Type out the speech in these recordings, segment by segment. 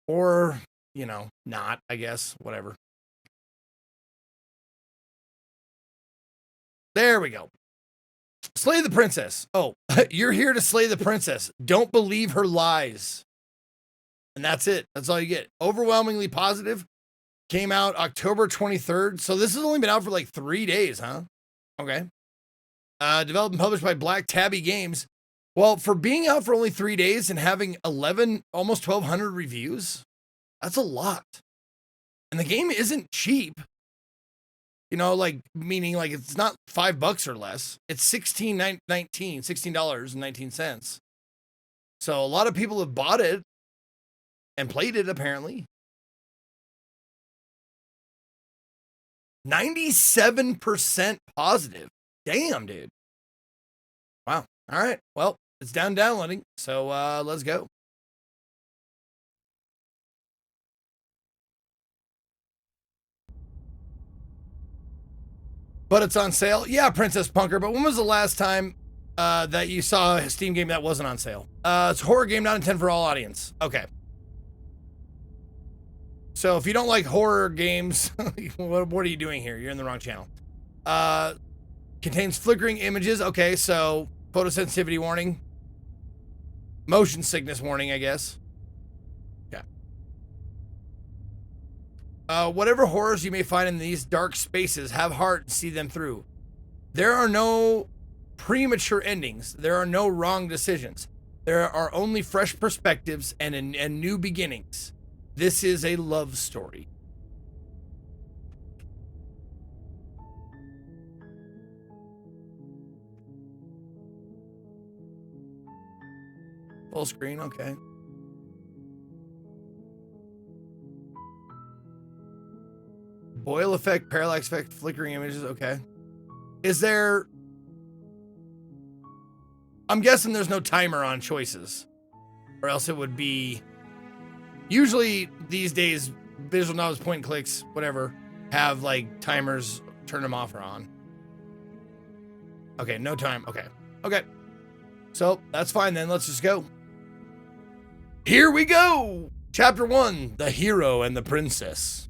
Or, not, I guess. Whatever. There we go. Slay the princess. Oh, you're here to slay the princess. Don't believe her lies. And that's it. That's all you get. Overwhelmingly positive. Came out October 23rd. So this has only been out for like 3 days, huh? Okay. Developed and published by Black Tabby Games. Well, for being out for only 3 days and having 11, almost 1,200 reviews, that's a lot. And the game isn't cheap. Meaning it's not $5 or less. It's $16.19. So a lot of people have bought it and played it, apparently. 97% positive. Damn, dude. Wow. All right. Well, it's downloading. So let's go. But it's on sale. Yeah, Princess Punker. But when was the last time that you saw a Steam game that wasn't on sale? It's a horror game, not intended for all audience. Okay. So if you don't like horror games, what are you doing here? You're in the wrong channel. Contains flickering images. Okay, so photosensitivity warning. Motion sickness warning, I guess. Yeah. Whatever horrors you may find in these dark spaces, have heart and see them through. There are no premature endings. There are no wrong decisions. There are only fresh perspectives and new beginnings. This is a love story. Full screen, okay. Boil effect, parallax effect, flickering images, okay. Is there... I'm guessing there's no timer on choices. Or else it would be... Usually, these days, visual novels, point and clicks, whatever, have, timers, turn them off or on. Okay, no time, okay. Okay. So, that's fine then, let's just go. Here we go! Chapter 1, The Hero and the Princess.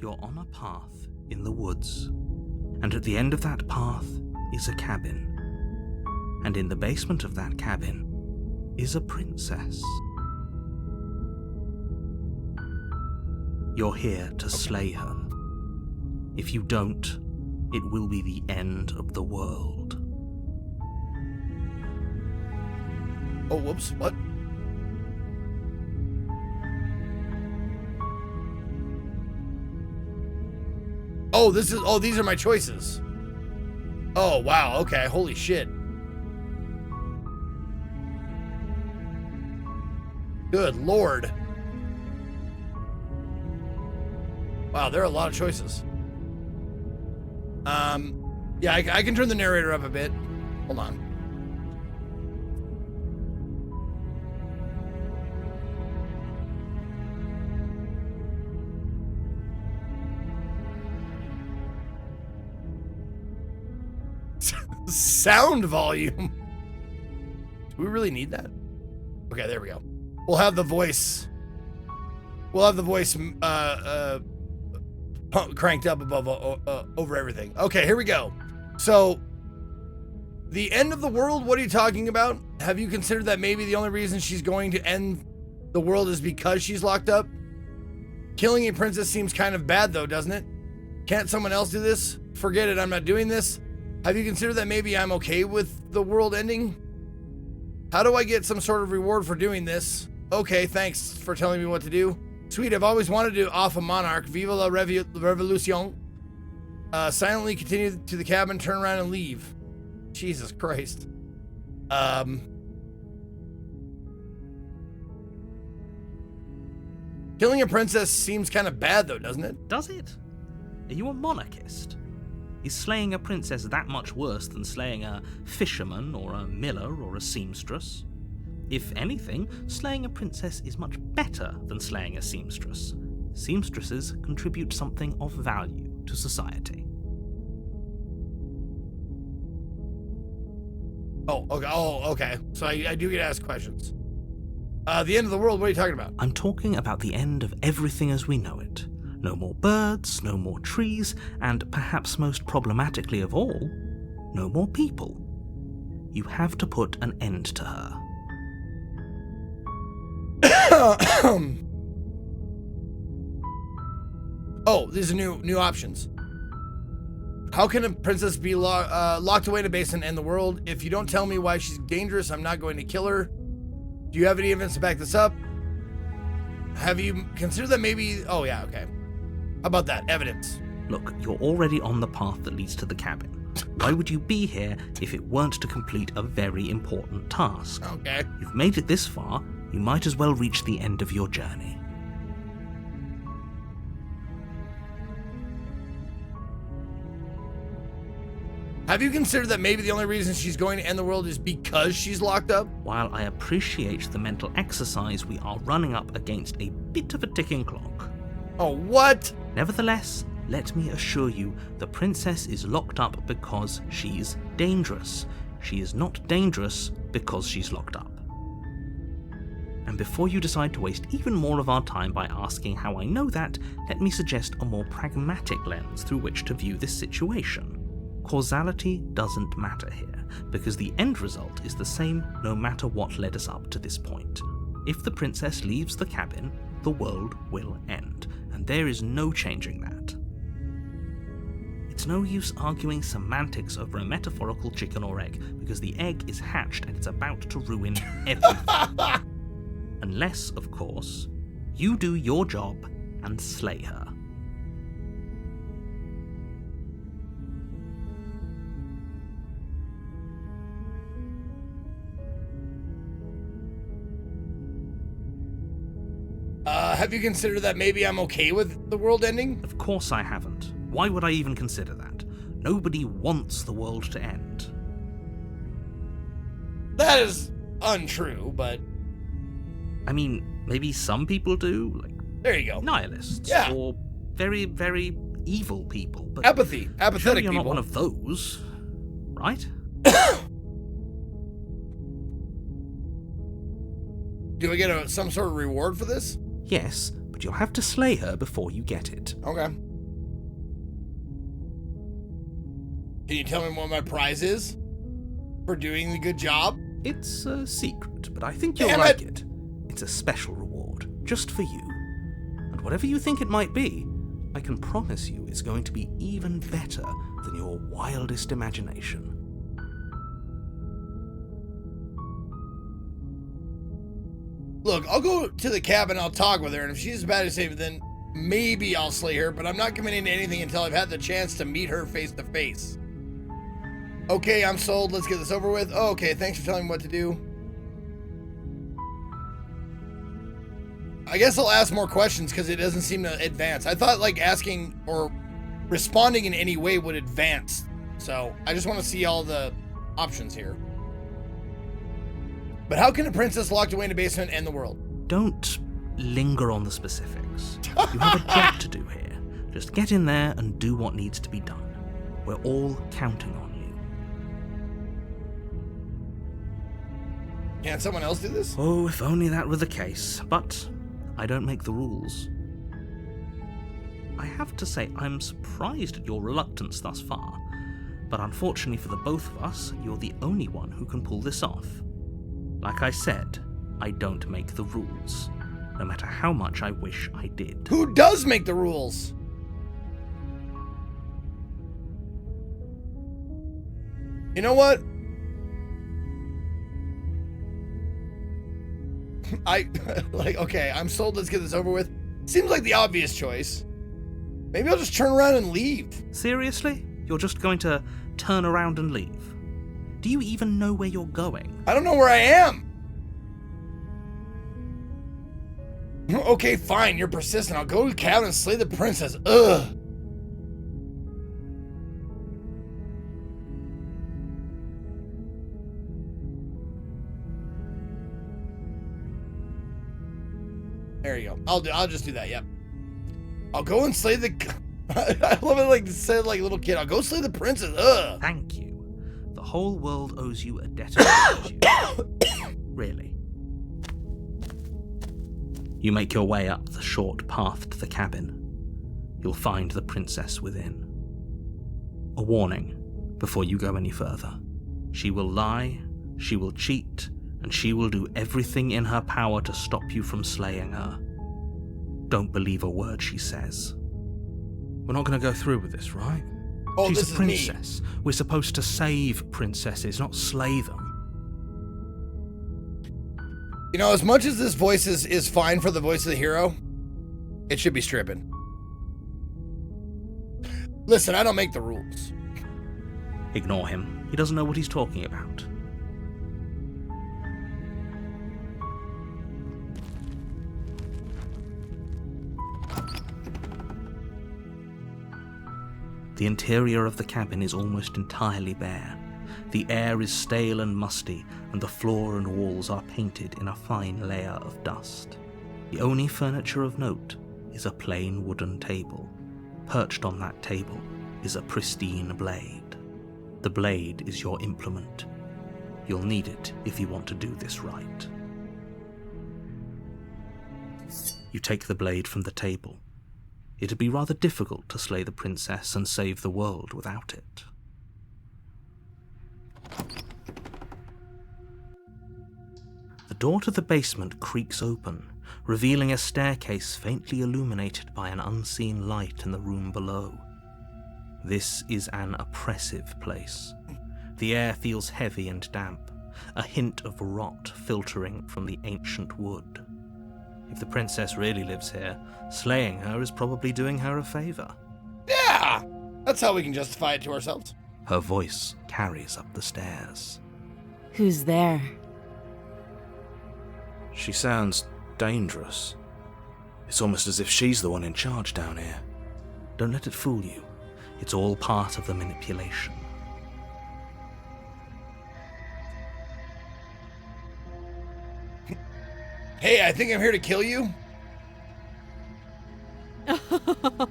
You're on a path in the woods, and at the end of that path is a cabin. And in the basement of that cabin is a princess. You're here to slay her. If you don't, it will be the end of the world. Oh, whoops, what? Oh, these are my choices. Oh, wow, okay, holy shit. Good Lord. Wow, there are a lot of choices. Yeah, I can turn the narrator up a bit. Hold on. Sound volume. Do we really need that? Okay, there we go. We'll have the voice. We'll have the voice cranked up above over everything. Okay, here we go. So, the end of the world, what are you talking about? Have you considered that maybe the only reason she's going to end the world is because she's locked up? Killing a princess seems kind of bad though, doesn't it? Can't someone else do this? Forget it, I'm not doing this. Have you considered that maybe I'm okay with the world ending? How do I get some sort of reward for doing this? Okay, thanks for telling me what to do. Sweet, I've always wanted to off a monarch. Viva la revolution. Silently continue to the cabin, turn around and leave. Jesus Christ. Killing a princess seems kind of bad though, doesn't it? Does it? Are you a monarchist? Is slaying a princess that much worse than slaying a fisherman or a miller or a seamstress? If anything, slaying a princess is much better than slaying a seamstress. Seamstresses contribute something of value to society. Oh, okay. So I do get asked questions. The end of the world, what are you talking about? I'm talking about the end of everything as we know it. No more birds, no more trees, and perhaps most problematically of all, no more people. You have to put an end to her. Oh, these are new options. How can a princess be locked away in a basement and end the world? If you don't tell me why she's dangerous, I'm not going to kill her. Do you have any evidence to back this up? Have you considered that maybe... Oh, yeah, okay. How about that? Evidence. Look, you're already on the path that leads to the cabin. Why would you be here if it weren't to complete a very important task? Okay. You've made it this far, you might as well reach the end of your journey. Have you considered that maybe the only reason she's going to end the world is because she's locked up? While I appreciate the mental exercise, we are running up against a bit of a ticking clock. Oh, what? Nevertheless, let me assure you, the princess is locked up because she's dangerous. She is not dangerous because she's locked up. And before you decide to waste even more of our time by asking how I know that, let me suggest a more pragmatic lens through which to view this situation. Causality doesn't matter here, because the end result is the same no matter what led us up to this point. If the princess leaves the cabin, the world will end, and there is no changing that. It's no use arguing semantics over a metaphorical chicken or egg, because the egg is hatched and it's about to ruin everything. Unless, of course, you do your job and slay her. Have you considered that maybe I'm okay with the world ending? Of course I haven't. Why would I even consider that? Nobody wants the world to end. That is untrue, but... I mean, maybe some people do, like there you go. nihilists, Yeah. or very, very evil people. But Apathy. Apathetic surely you're people. not one of those, right? Do I get some sort of reward for this? Yes, but you'll have to slay her before you get it. Okay. Can you tell me what my prize is for doing the good job? It's a secret, but I think you'll Damn like it. It's a special reward, just for you. And whatever you think it might be, I can promise you it's going to be even better than your wildest imagination. Look, I'll go to the cabin, I'll talk with her, and if she's as bad as David, then maybe I'll slay her, but I'm not committing to anything until I've had the chance to meet her face to face. Okay, I'm sold. Let's get this over with. Oh, okay, thanks for telling me what to do. I guess I'll ask more questions because it doesn't seem to advance. I thought like asking or responding in any way would advance. So I just want to see all the options here. But how can a princess locked away in a basement end the world? Don't linger on the specifics. You have a job to do here. Just get in there and do what needs to be done. We're all counting on you. Can't someone else do this? Oh, if only that were the case. But I don't make the rules. I have to say, I'm surprised at your reluctance thus far. But unfortunately for the both of us, you're the only one who can pull this off. Like I said, I don't make the rules, no matter how much I wish I did. Who does make the rules? You know what? Okay, I'm sold. Let's get this over with. Seems like the obvious choice. Maybe I'll just turn around and leave. Seriously? You're just going to turn around and leave? Do you even know where you're going? I don't know where I am. Okay, fine. You're persistent. I'll go to the cabin and slay the princess. Ugh. There you go. I'll just do that. Yep. I'll go and slay the. I love it. Like said, like a little kid. I'll go slay the princess. Ugh. Thank you. The whole world owes you a debt of gratitude. Really. You make your way up the short path to the cabin. You'll find the princess within. A warning before you go any further. She will lie, she will cheat, and she will do everything in her power to stop you from slaying her. Don't believe a word she says. We're not going to go through with this, right? Oh, She's this a is princess. We're supposed to save princesses, not slay them. You know, as much as this voice is fine for the voice of the hero, it should be stripping. Listen, I don't make the rules. Ignore him. He doesn't know what he's talking about. The interior of the cabin is almost entirely bare. The air is stale and musty, and the floor and walls are painted in a fine layer of dust. The only furniture of note is a plain wooden table. Perched on that table is a pristine blade. The blade is your implement. You'll need it if you want to do this right. You take the blade from the table. It'd be rather difficult to slay the princess and save the world without it. The door to the basement creaks open, revealing a staircase faintly illuminated by an unseen light in the room below. This is an oppressive place. The air feels heavy and damp, a hint of rot filtering from the ancient wood. If the princess really lives here, slaying her is probably doing her a favor. Yeah! That's how we can justify it to ourselves. Her voice carries up the stairs. Who's there? She sounds dangerous. It's almost as if she's the one in charge down here. Don't let it fool you. It's all part of the manipulation. Hey, I think I'm here to kill you.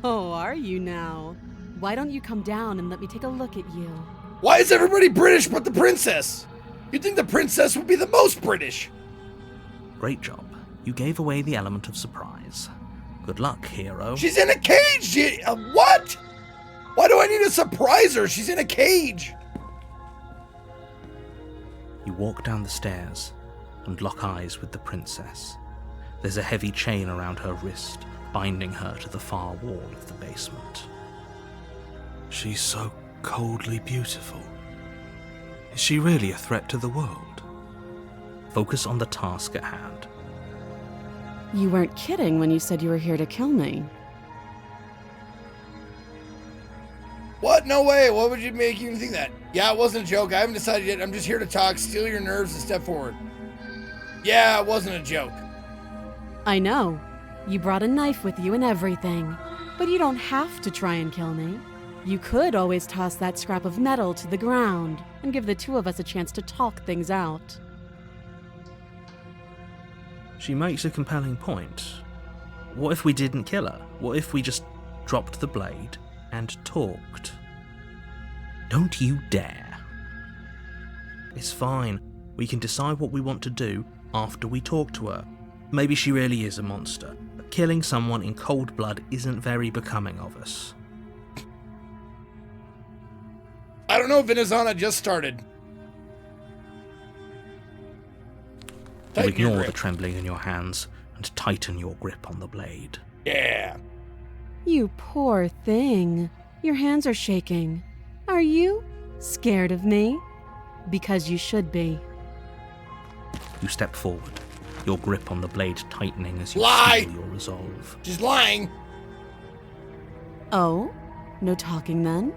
Oh, are you now? Why don't you come down and let me take a look at you? Why is everybody British but the princess? You'd think the princess would be the most British. Great job. You gave away the element of surprise. Good luck, hero. She's in a cage! What? Why do I need to surprise her? She's in a cage. You walk down the stairs and lock eyes with the princess. There's a heavy chain around her wrist, binding her to the far wall of the basement. She's so coldly beautiful. Is she really a threat to the world? Focus on the task at hand. You weren't kidding when you said you were here to kill me. What? No way. What would you make you think that? Yeah, it wasn't a joke. I haven't decided yet. I'm just here to talk, steal your nerves, and step forward. Yeah, it wasn't a joke. I know. You brought a knife with you and everything. But you don't have to try and kill me. You could always toss that scrap of metal to the ground and give the two of us a chance to talk things out. She makes a compelling point. What if we didn't kill her? What if we just dropped the blade and talked? Don't you dare. It's fine. We can decide what we want to do after we talk to her. Maybe she really is a monster, but killing someone in cold blood isn't very becoming of us. I don't know, Venezana just started. You Tighten your ignore the grip. trembling in your hands and tighten your grip on the blade. Yeah. You poor thing. Your hands are shaking. Are you scared of me? Because you should be. You step forward, your grip on the blade tightening as you Lie! steel your resolve. She's lying. Oh? No talking then?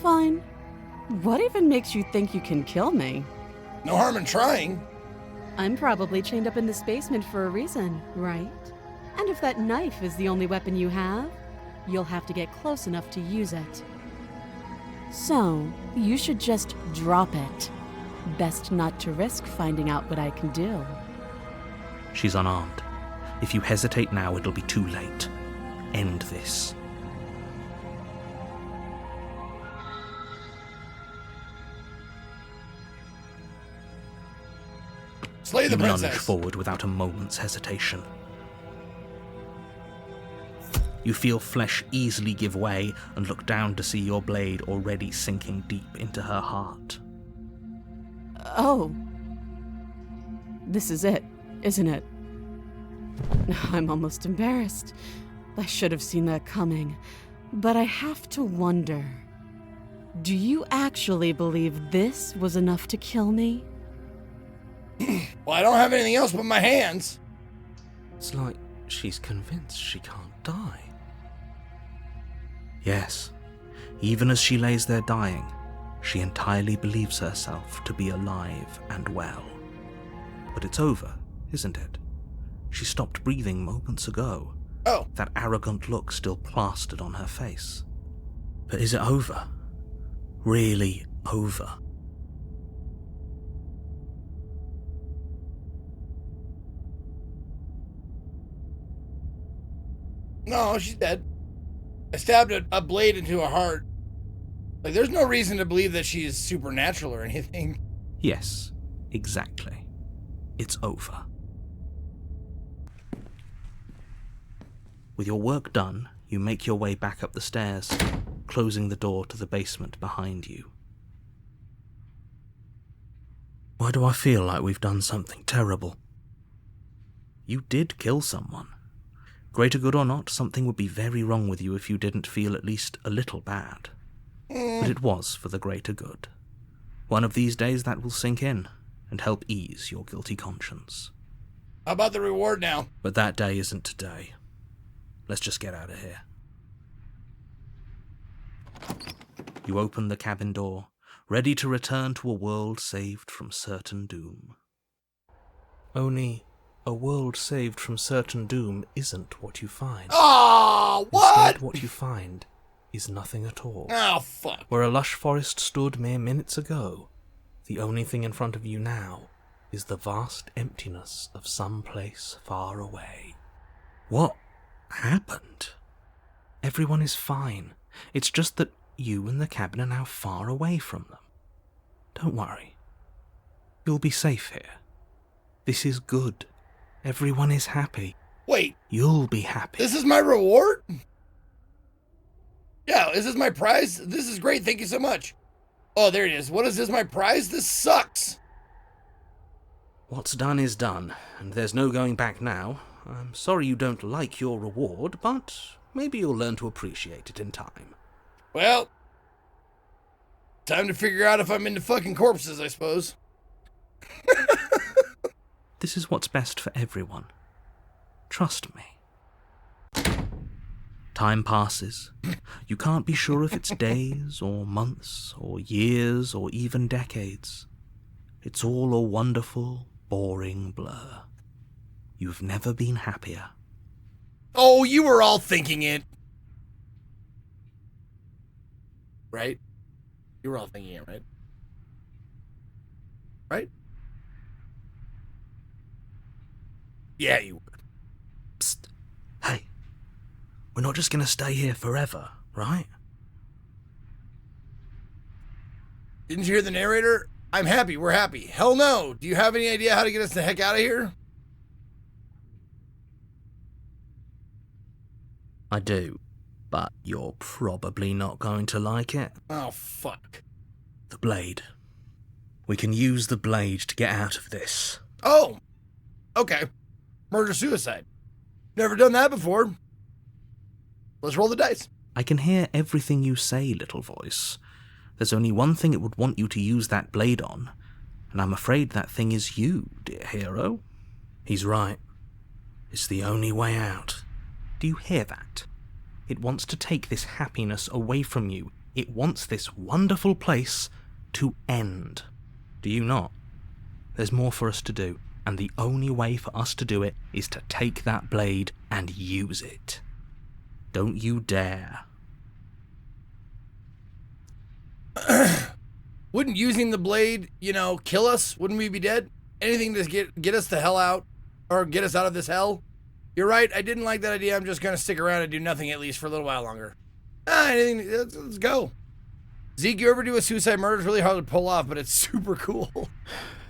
Fine. What even makes you think you can kill me? No harm in trying. I'm probably chained up in this basement for a reason, right? And if that knife is the only weapon you have, you'll have to get close enough to use it. So, you should just drop it. Best not to risk finding out what I can do. She's unarmed. If you hesitate now, it'll be too late. End this. Slay the You lunge princess. forward without a moment's hesitation. You feel flesh easily give way and look down to see your blade already sinking deep into her heart. Oh. This is it, isn't it? I'm almost embarrassed. I should have seen that coming. But I have to wonder, do you actually believe this was enough to kill me? Well, I don't have anything else but my hands. It's like she's convinced she can't die. Yes, even as she lays there dying, she entirely believes herself to be alive and well. But it's over, isn't it? She stopped breathing moments ago. Oh. That arrogant look still plastered on her face. But is it over? Really over? No, she's dead. I stabbed a blade into her heart. Like, there's no reason to believe that she's supernatural or anything. Yes, exactly. It's over. With your work done, you make your way back up the stairs, closing the door to the basement behind you. Why do I feel like we've done something terrible? You did kill someone. Greater good or not, something would be very wrong with you if you didn't feel at least a little bad. But it was for the greater good. One of these days that will sink in and help ease your guilty conscience. How about the reward now? But that day isn't today. Let's just get out of here. You open the cabin door, ready to return to a world saved from certain doom. Only a world saved from certain doom isn't what you find. Oh, what? Instead, what you find is nothing at all. Oh, fuck. Where a lush forest stood mere minutes ago, the only thing in front of you now is the vast emptiness of some place far away. What happened? Everyone is fine. It's just that you and the cabin are now far away from them. Don't worry. You'll be safe here. This is good. Everyone is happy. Wait. You'll be happy. This is my reward? Yeah, is this my prize? This is great. Thank you so much. Oh, there it is. What is this, my prize? This sucks. What's done is done, and there's no going back now. I'm sorry you don't like your reward, but maybe you'll learn to appreciate it in time. Well, time to figure out if I'm into fucking corpses, I suppose. This is what's best for everyone. Trust me. Time passes. You can't be sure if it's days, or months, or years, or even decades. It's all a wonderful, boring blur. You've never been happier. Oh, you were all thinking it. Right? You were all thinking it, right? Right? Yeah, you were. Psst. Hey. We're not just gonna stay here forever, right? Didn't you hear the narrator? I'm happy, we're happy. Hell no. Do you have any idea how to get us the heck out of here? I do, but you're probably not going to like it. Oh, fuck. The blade. We can use the blade to get out of this. Oh, okay. Murder-suicide. Never done that before. Let's roll the dice. I can hear everything you say, little voice. There's only one thing it would want you to use that blade on, and I'm afraid that thing is you, dear hero. He's right. It's the only way out. Do you hear that? It wants to take this happiness away from you. It wants this wonderful place to end. Do you not? There's more for us to do, and the only way for us to do it is to take that blade and use it. Don't you dare. Wouldn't using the blade, kill us? Wouldn't we be dead? Anything to get us the hell out, or get us out of this hell? You're right, I didn't like that idea. I'm just gonna stick around and do nothing at least for a little while longer. Anything, let's go. Zeke, you ever do a suicide murder? It's really hard to pull off, but it's super cool.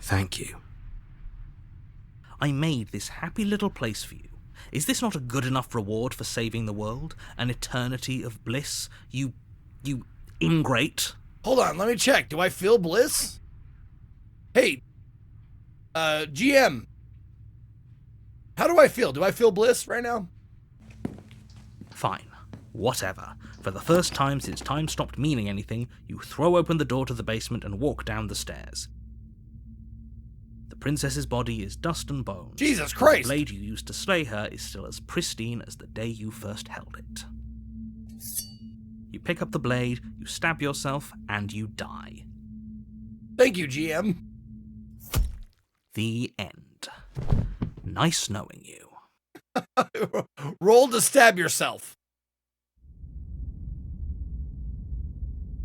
Thank you. I made this happy little place for you, Is this not a good enough reward for saving the world? An eternity of bliss? You ingrate? Hold on, let me check. Do I feel bliss? Hey, GM. How do I feel? Do I feel bliss right now? Fine. Whatever. For the first time since time stopped meaning anything, you throw open the door to the basement and walk down the stairs. The princess's body is dust and bones. Jesus The Christ! blade you used to slay her is still as pristine as the day you first held it. You pick up the blade, you stab yourself, and you die. Thank you, GM. The end. Nice knowing you. Roll to stab yourself.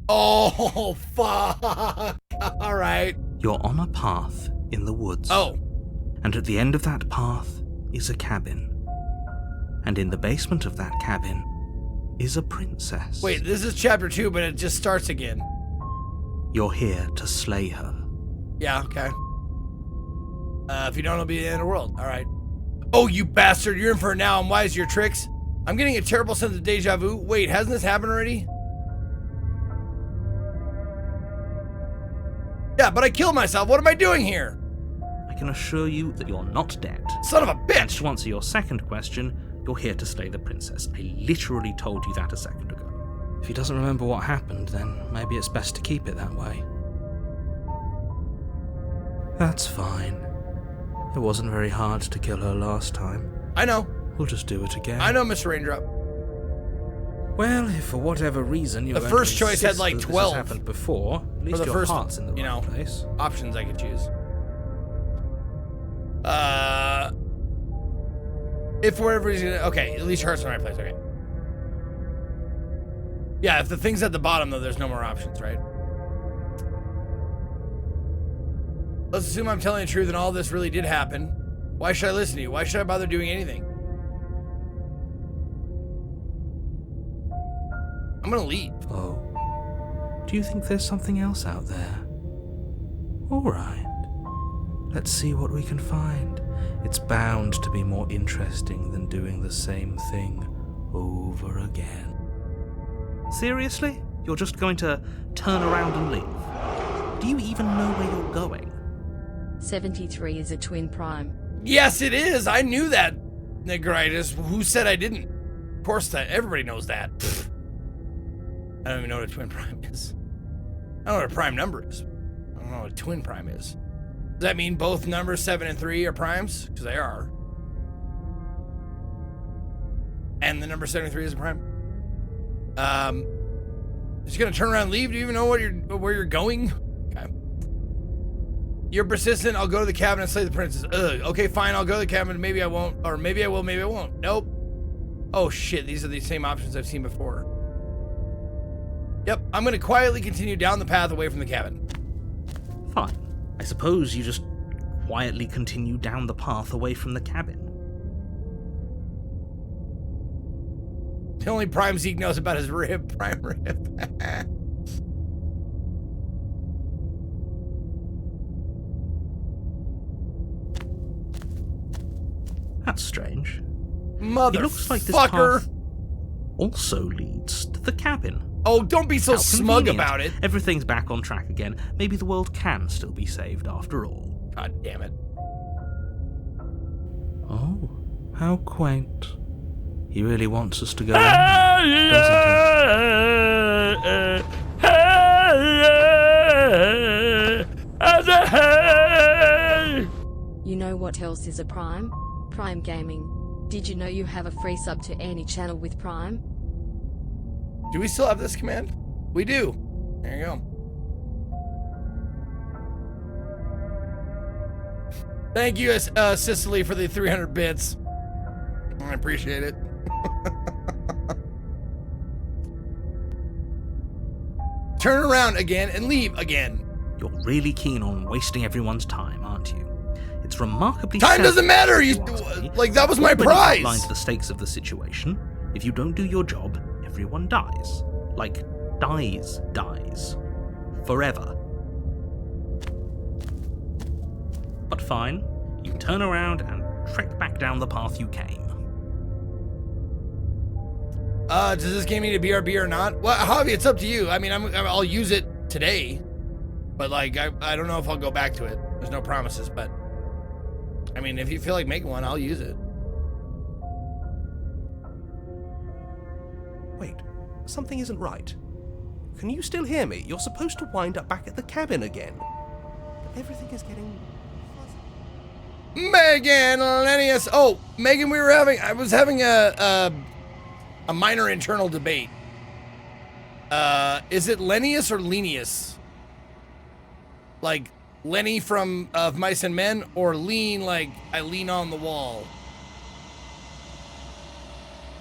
Oh, fuck. All right. You're on a path in the woods. Oh. And at the end of that path is a cabin. And in the basement of that cabin is a princess. Wait, this is chapter 2, but it just starts again. You're here to slay her. Yeah, okay. If you don't, it'll be the end of the world. All right. Oh, you bastard. You're in for it now. I'm wise to your tricks. I'm getting a terrible sense of deja vu. Wait, hasn't this happened already? Yeah, but I killed myself. What am I doing here? I can assure you that you're not dead. Son of a And bitch. to answer your second question, you're here to slay the princess. I literally told you that a second ago. If he doesn't remember what happened, then maybe it's best to keep it that way. That's fine. It wasn't very hard to kill her last time. I know. We'll just do it again. I know, Mr. Raindrop. Well, if for whatever reason you're The going first to choice had, insist like, that this 12. has happened before, at least the your first, heart's in the you right know, place. Options I could choose. If for whatever reason, okay, at least heart's in the right place, okay. Yeah, if the thing's at the bottom, though, there's no more options, right? Let's assume I'm telling the truth and all this really did happen. Why should I listen to you? Why should I bother doing anything? I'm gonna leave. Oh. Do you think there's something else out there? Alright. Let's see what we can find. It's bound to be more interesting than doing the same thing over again. Seriously? You're just going to turn around and leave? Do you even know where you're going? 73 is a twin prime. Yes, it is. I knew that, Nigritis. Who said I didn't? Of course, that everybody knows that. Pfft. I don't even know what a twin prime is. I don't know what a prime number is. I don't know what a twin prime is. Does that mean both numbers 7 and 3 are primes? Because they are. And the number 73 is a prime. Just gonna turn around and leave? Do you even know where you're going? Okay. You're persistent. I'll go to the cabin and slay the princess. Ugh. Okay, fine. I'll go to the cabin. Maybe I won't. Or maybe I will. Maybe I won't. Nope. Oh shit. These are the same options I've seen before. Yep. I'm gonna quietly continue down the path away from the cabin. Fine. I suppose you just quietly continue down the path away from the cabin. The only prime Zeke knows about is rib. Prime rib. That's strange. Motherfucker. It looks like this path also leads to the cabin. Oh, don't be so How smug convenient. about it. Everything's back on track again. Maybe the world can still be saved after all. God damn it. Oh, how quaint. He really wants us to go in, doesn't he? You know what else is a prime? Prime Gaming. Did you know you have a free sub to any channel with Prime? Do we still have this command? We do. There you go. Thank you, Cicely, for the 300 bits. I appreciate it. Turn around again and leave again. You're really keen on wasting everyone's time, aren't you? It's remarkably Time sad doesn't matter. if You ask me. like that was my Already prize. outlined the stakes of the situation. If you don't do your job, everyone dies. Like, dies. Forever. But fine, you turn around and trek back down the path you came. Does this game need a BRB or not? Well, Javi, it's up to you. I mean, I'll use it today, but like, I don't know if I'll go back to it. There's no promises, but I mean, if you feel like making one, I'll use it. Wait, something isn't right. Can you still hear me? You're supposed to wind up back at the cabin again. But everything is getting fuzzy. Megan, Lennius. Oh, Megan, I was having a minor internal debate. Is it Lennius or Lenius? Like Lenny from Of Mice and Men, or lean like I lean on the wall?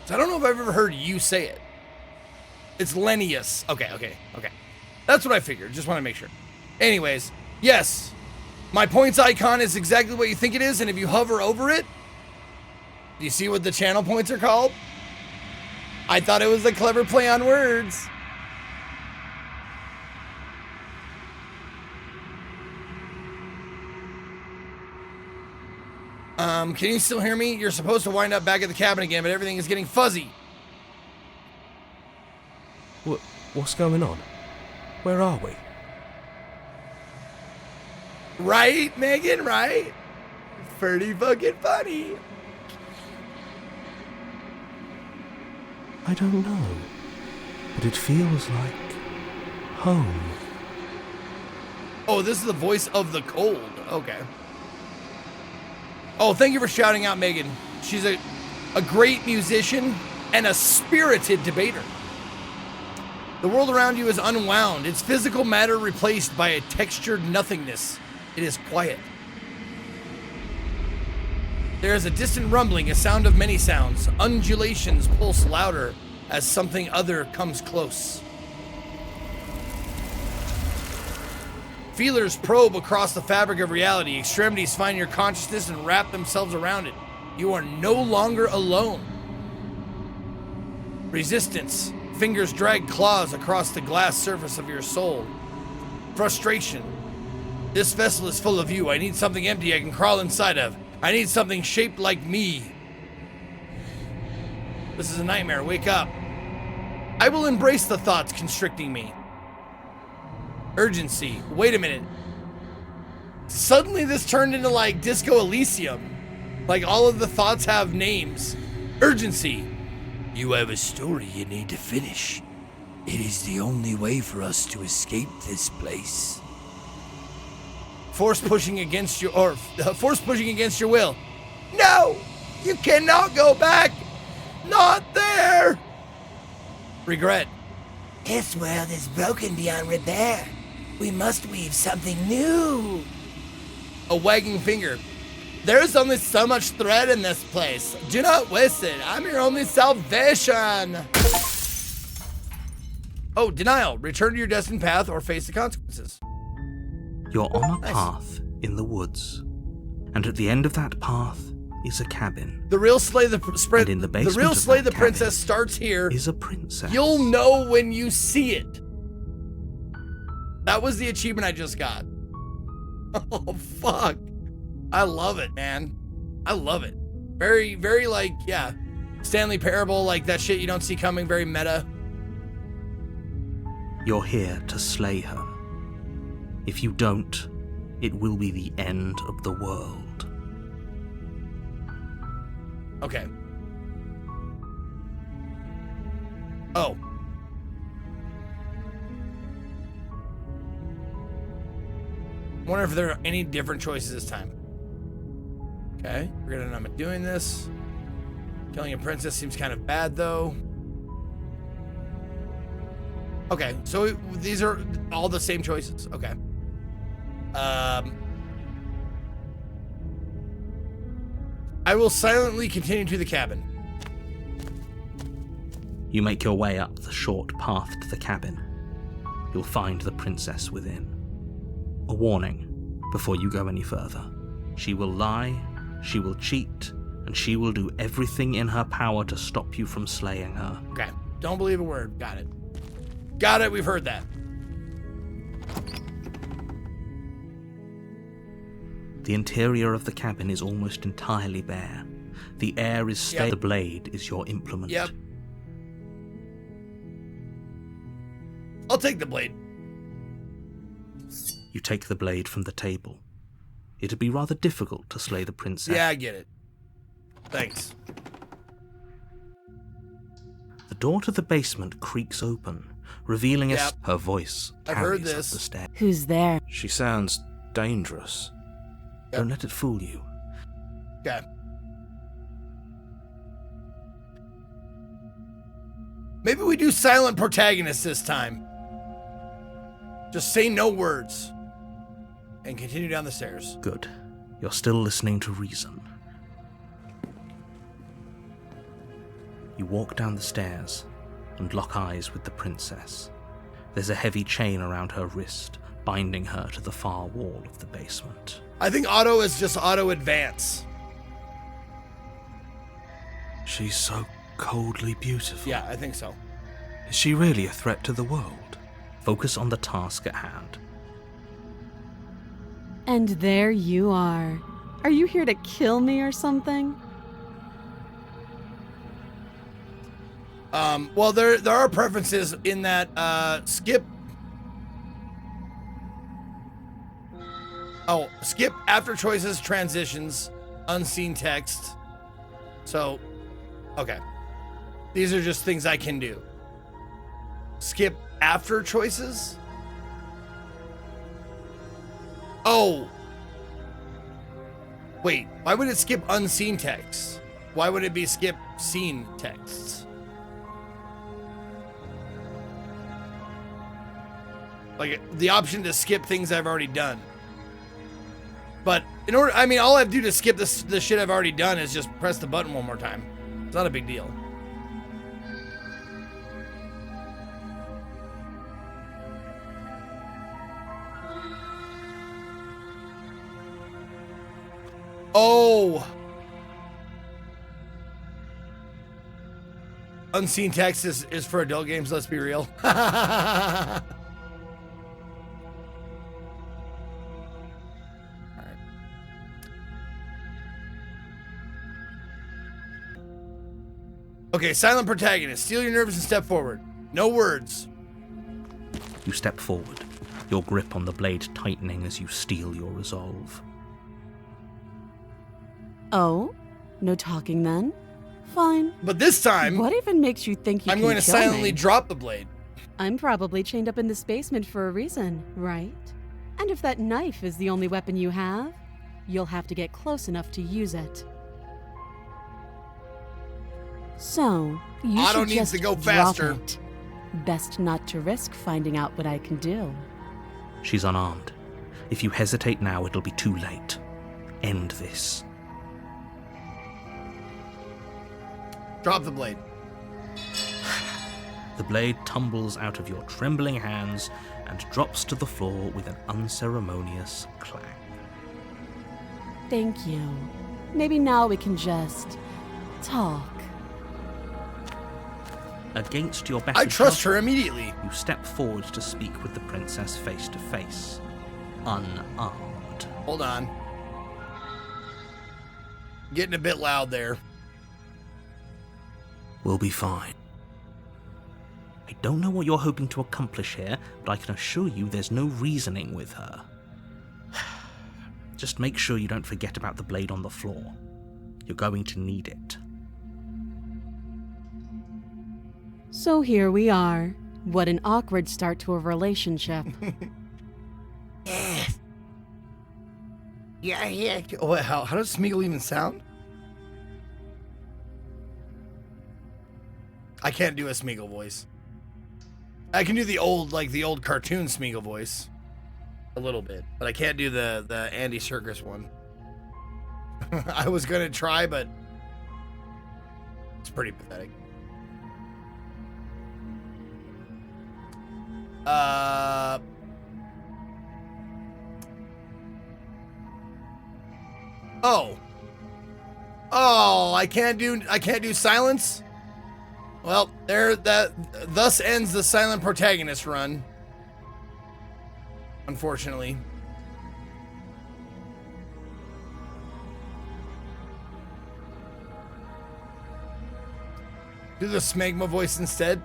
So I don't know if I've ever heard you say it. It's Lennius. Okay. That's what I figured. Just want to make sure. Anyways, yes. My points icon is exactly what you think it is, and if you hover over it, do you see what the channel points are called? I thought it was a clever play on words. Can you still hear me? You're supposed to wind up back at the cabin again, but everything is getting fuzzy. What's going on? Where are we? Right, Megan, right? Pretty fucking funny. I don't know, but it feels like home. Oh, this is the voice of the cold. Okay. Oh, thank you for shouting out Megan. She's a great musician and a spirited debater. The world around you is unwound, its physical matter replaced by a textured nothingness. It is quiet. There is a distant rumbling, a sound of many sounds. Undulations pulse louder as something other comes close. Feelers probe across the fabric of reality. Extremities find your consciousness and wrap themselves around it. You are no longer alone. Resistance. Fingers drag claws across the glass surface of your soul. Frustration. This vessel is full of you. I need something empty I can crawl inside of. I need something shaped like me. This is a nightmare. Wake up. I will embrace the thoughts constricting me. Urgency. Wait a minute. Suddenly this turned into like Disco Elysium. Like all of the thoughts have names. Urgency. You have a story you need to finish. It is the only way for us to escape this place. Force pushing against your will. No! You cannot go back! Not there! Regret. This world is broken beyond repair. We must weave something new. A wagging finger. There's only so much thread in this place. Do not waste it. I'm your only salvation. Oh, denial. Return to your destined path or face the consequences. You're on a Nice. path in the woods, and at the end of that path is a cabin. The real Slay the And in the basement real of Slay that the cabin Princess starts here. Is a princess. You'll know when you see it. That was the achievement I just got. Oh, fuck. I love it, man. I love it. Very, very like, yeah. Stanley Parable, like that shit you don't see coming, very meta. You're here to slay her. If you don't, it will be the end of the world. Okay. Oh. Wonder if there are any different choices this time. Okay, we're gonna I'm doing this. Killing a princess seems kind of bad though. Okay, so these are all the same choices. Okay. I will silently continue to the cabin. You make your way up the short path to the cabin. You'll find the princess within. A warning before you go any further. She will lie, she will cheat, and she will do everything in her power to stop you from slaying her. Okay, don't believe a word. Got it. Got it, we've heard that. The interior of the cabin is almost entirely bare. The air is stale. Yep. The blade is your implement. Yep. I'll take the blade. You take the blade from the table. It'd be rather difficult to slay the princess. Yeah, I get it. Thanks. The door to the basement creaks open, revealing Yep. her voice. I've heard carries up this. the stair. Who's there? She sounds dangerous. Yep. Don't let it fool you. Okay. Maybe we do silent protagonist this time. Just say no words. And continue down the stairs. Good. You're still listening to reason. You walk down the stairs and lock eyes with the princess. There's a heavy chain around her wrist, binding her to the far wall of the basement. I think auto is just auto advance. She's so coldly beautiful. Yeah, I think so. Is she really a threat to the world? Focus on the task at hand. And there you are. Are you here to kill me or something? Well, there are preferences in that, skip. Oh, skip after choices, transitions, unseen text. So, okay. These are just things I can do. Skip after choices? Oh. Wait, why would it skip unseen text? Why would it be skip seen texts? Like, the option to skip things I've already done. But in order, I mean, all I have to do to skip the shit I've already done is just press the button one more time. It's not a big deal. Oh. Unseen text is for adult games, let's be real. Okay, silent protagonist. Steel your nerves and step forward. No words. You step forward, your grip on the blade tightening as you steel your resolve. Oh? No talking then? Fine. But this time, What even makes you think you I'm can going to kill silently me? drop the blade. I'm probably chained up in this basement for a reason, right? And if that knife is the only weapon you have, you'll have to get close enough to use it. So, you Otto should needs just to go drop faster. it. Best not to risk finding out what I can do. She's unarmed. If you hesitate now, it'll be too late. End this. Drop the blade. The blade tumbles out of your trembling hands and drops to the floor with an unceremonious clang. Thank you. Maybe now we can just talk. Against your better I trust judgment, her immediately. you step forward to speak with the princess face to face, unarmed. Hold on. Getting a bit loud there. We'll be fine. I don't know what you're hoping to accomplish here, but I can assure you there's no reasoning with her. Just make sure you don't forget about the blade on the floor. You're going to need it. So here we are. What an awkward start to a relationship. Yeah. Oh, wait, how does Smeagol even sound? I can't do a Smeagol voice. I can do the old cartoon Smeagol voice. A little bit. But I can't do the Andy Serkis one. I was gonna try, but it's pretty pathetic. Oh, I can't do silence? Well, thus ends the silent protagonist run. Unfortunately. Do the smegma voice instead.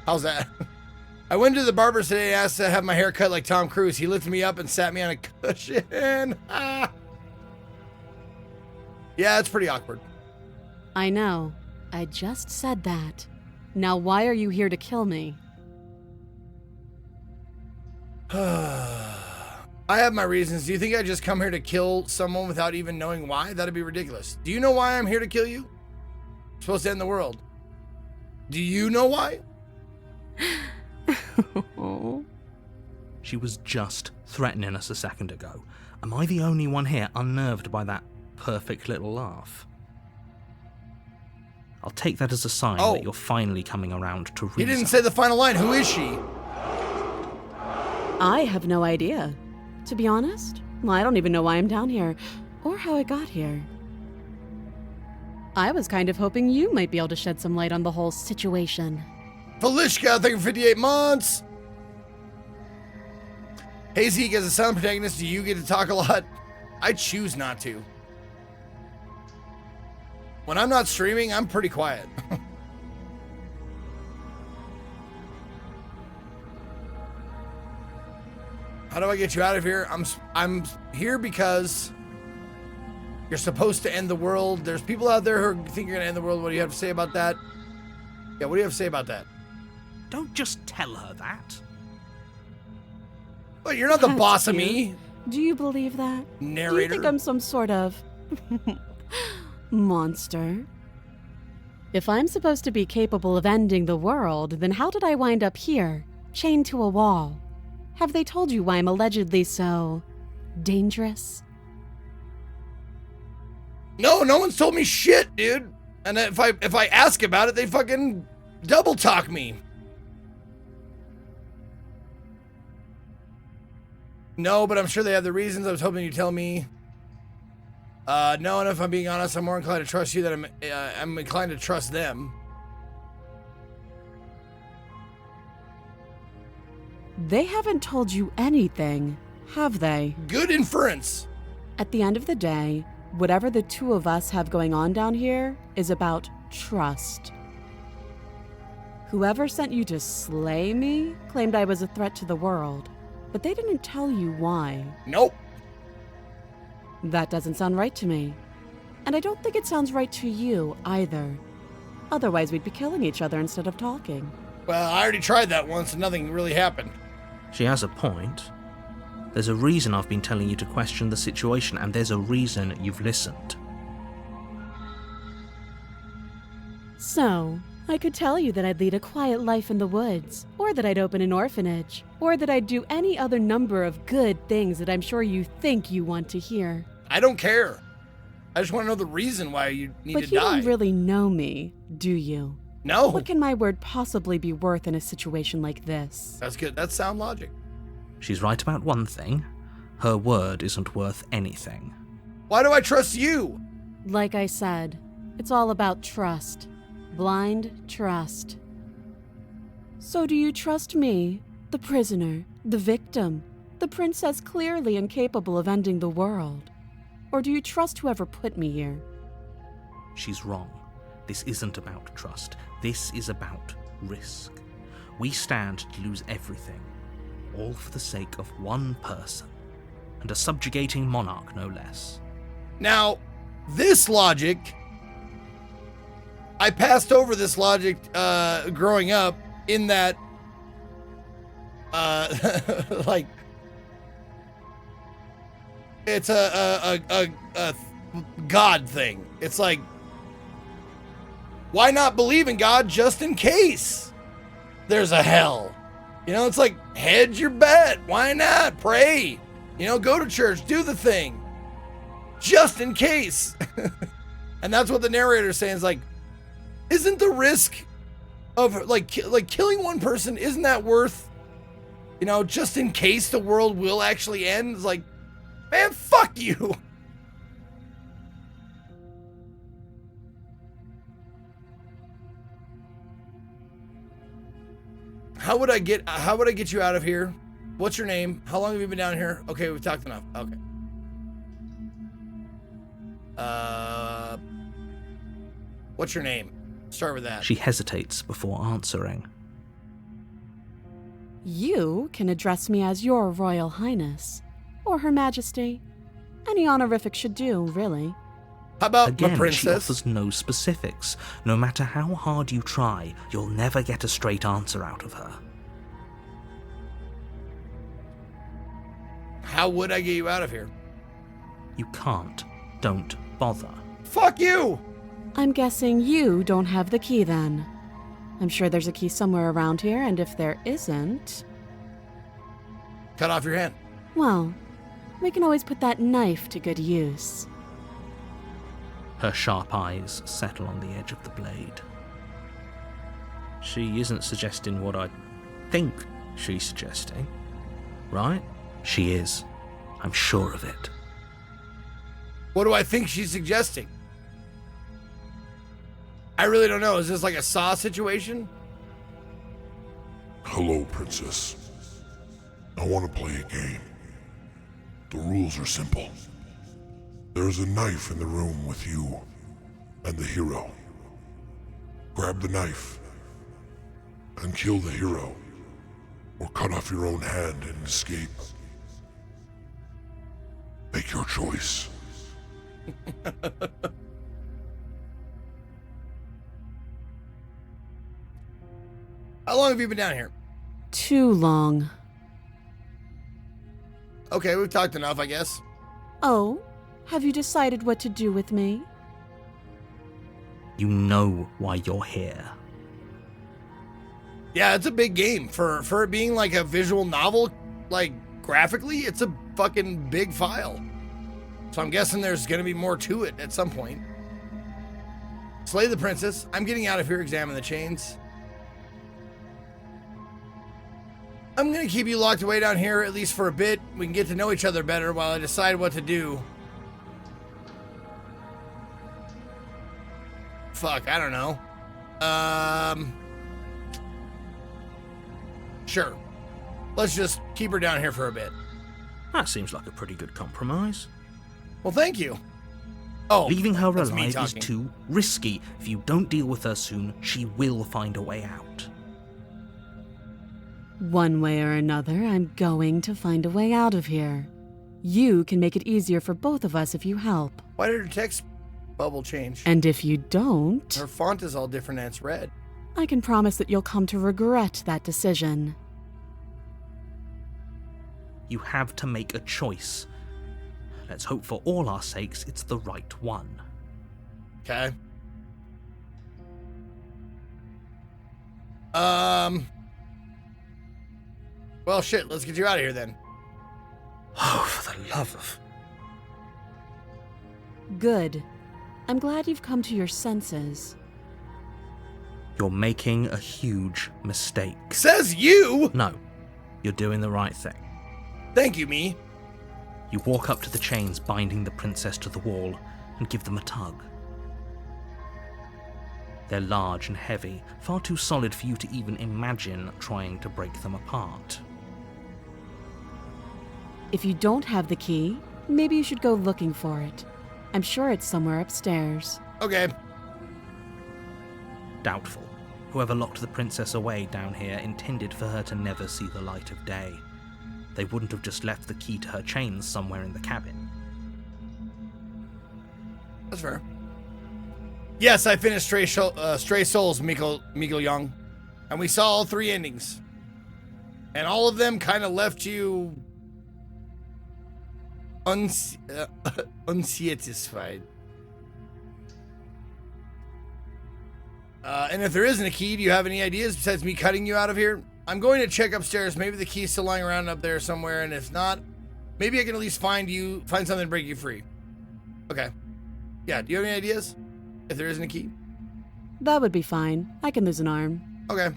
How's that? I went to the barber today and asked to have my hair cut like Tom Cruise. He lifted me up and sat me on a cushion. Ah. Yeah, it's pretty awkward. I know. I just said that. Now why are you here to kill me? I have my reasons. Do you think I just come here to kill someone without even knowing why? That'd be ridiculous. Do you know why I'm here to kill you? I'm supposed to end the world. Do you know why? She was just threatening us a second ago. Am I the only one here unnerved by that perfect little laugh? I'll take that as a sign that you're finally coming around to reason. He didn't say the final line. Who is she? I have no idea. To be honest, I don't even know why I'm down here, or how I got here. I was kind of hoping you might be able to shed some light on the whole situation. Felishka, thank you for 58 months. Hey Zeke, as a silent protagonist, do you get to talk a lot? I choose not to. When I'm not streaming, I'm pretty quiet. How do I get you out of here? I'm here because you're supposed to end the world. There's people out there who think you're gonna end the world. What do you have to say about that? Yeah, what do you have to say about that? Don't just tell her that. Well, you're not the That's boss of cute. me. Do you believe that? Narrator. Do you think I'm some sort of monster? If I'm supposed to be capable of ending the world, then how did I wind up here, chained to a wall? Have they told you why I'm allegedly so dangerous? No, no one's told me shit, dude. And if I ask about it, they fucking double talk me. No, but I'm sure they have the reasons. I was hoping you'd tell me. No, and if I'm being honest, I'm more inclined to trust you than I'm inclined to trust them. They haven't told you anything, have they? Good inference. At the end of the day, whatever the two of us have going on down here is about trust. Whoever sent you to slay me claimed I was a threat to the world, but they didn't tell you why. Nope. That doesn't sound right to me. And I don't think it sounds right to you either. Otherwise, we'd be killing each other instead of talking. Well, I already tried that once and nothing really happened. She has a point. There's a reason I've been telling you to question the situation, and there's a reason you've listened. So, I could tell you that I'd lead a quiet life in the woods, or that I'd open an orphanage, or that I'd do any other number of good things that I'm sure you think you want to hear. I don't care. I just want to know the reason why you need But to you die. don't really know me, do you? No. What can my word possibly be worth in a situation like this? That's good. That's sound logic. She's right about one thing. Her word isn't worth anything. Why do I trust you? Like I said, it's all about trust. Blind trust. So do you trust me, the prisoner, the victim, the princess clearly incapable of ending the world? Or do you trust whoever put me here? She's wrong. This isn't about trust. This is about risk. We stand to lose everything, all for the sake of one person, and a subjugating monarch no less. Now, this logic, I passed over this logic growing up in that, like, it's a God thing. It's like, why not believe in God just in case there's a hell? You know, it's like, hedge your bet. Why not? Pray. You know, go to church, do the thing. Just in case. And that's what the narrator's saying is like, isn't the risk of like killing one person, isn't that worth, you know, just in case the world will actually end? It's like, man, fuck you. How would I get you out of here? What's your name? How long have you been down here? Okay, we've talked enough. Okay. What's your name? Start with that. She hesitates before answering. You can address me as Your Royal Highness, or Her Majesty. Any honorific should do, really. How about Again, my she princess? offers no specifics. No matter how hard you try, you'll never get a straight answer out of her. How would I get you out of here? You can't. Don't bother. Fuck you! I'm guessing you don't have the key then. I'm sure there's a key somewhere around here, and if there isn't... Cut off your hand. well, we can always put that knife to good use. Her sharp eyes settle on the edge of the blade. She isn't suggesting what I think she's suggesting, right? She is. I'm sure of it. What do I think she's suggesting? I really don't know. Is this like a Saw situation? Hello, Princess. I want to play a game. The rules are simple. There's a knife in the room with you and the hero. Grab the knife and kill the hero, or cut off your own hand and escape. Make your choice. How long have you been down here? Too long. Okay, we've talked enough, I guess. Oh, have you decided what to do with me? You know why you're here. Yeah, it's a big game. For it being like a visual novel, like graphically, it's a fucking big file. So I'm guessing there's gonna be more to it at some point. Slay the princess. I'm getting out of here, examine the chains. I'm gonna keep you locked away down here, at least for a bit. We can get to know each other better while I decide what to do. Fuck, I don't know. Sure. Let's just keep her down here for a bit. That seems like a pretty good compromise. Well, thank you. Oh, Leaving her that's me alive is talking. too risky. If you don't deal with her soon, she will find a way out. One way or another, I'm going to find a way out of here. You can make it easier for both of us if you help. Why did her text bubble change? And if you don't, Her font is all different and it's red. I can promise that you'll come to regret that decision. You have to make a choice. Let's hope for all our sakes it's the right one. Okay. Well, shit, let's get you out of here then. Oh, for the love of... Good. I'm glad you've come to your senses. You're making a huge mistake. Says you! No, you're doing the right thing. Thank you, me. You walk up to the chains binding the princess to the wall and give them a tug. They're large and heavy, far too solid for you to even imagine trying to break them apart. If you don't have the key, maybe you should go looking for it. I'm sure it's somewhere upstairs. Okay. Doubtful. Whoever locked the princess away down here intended for her to never see the light of day. They wouldn't have just left the key to her chains somewhere in the cabin. That's fair. Yes, I finished Stray Souls, Miko Young. And we saw all 3 endings. And all of them kind of left you unsatisfied. And if there isn't a key, do you have any ideas besides me cutting you out of here? I'm going to check upstairs. Maybe the key's still lying around up there somewhere, and if not, maybe I can at least find something to break you free. Okay. Yeah, do you have any ideas? If there isn't a key? That would be fine. I can lose an arm. Okay.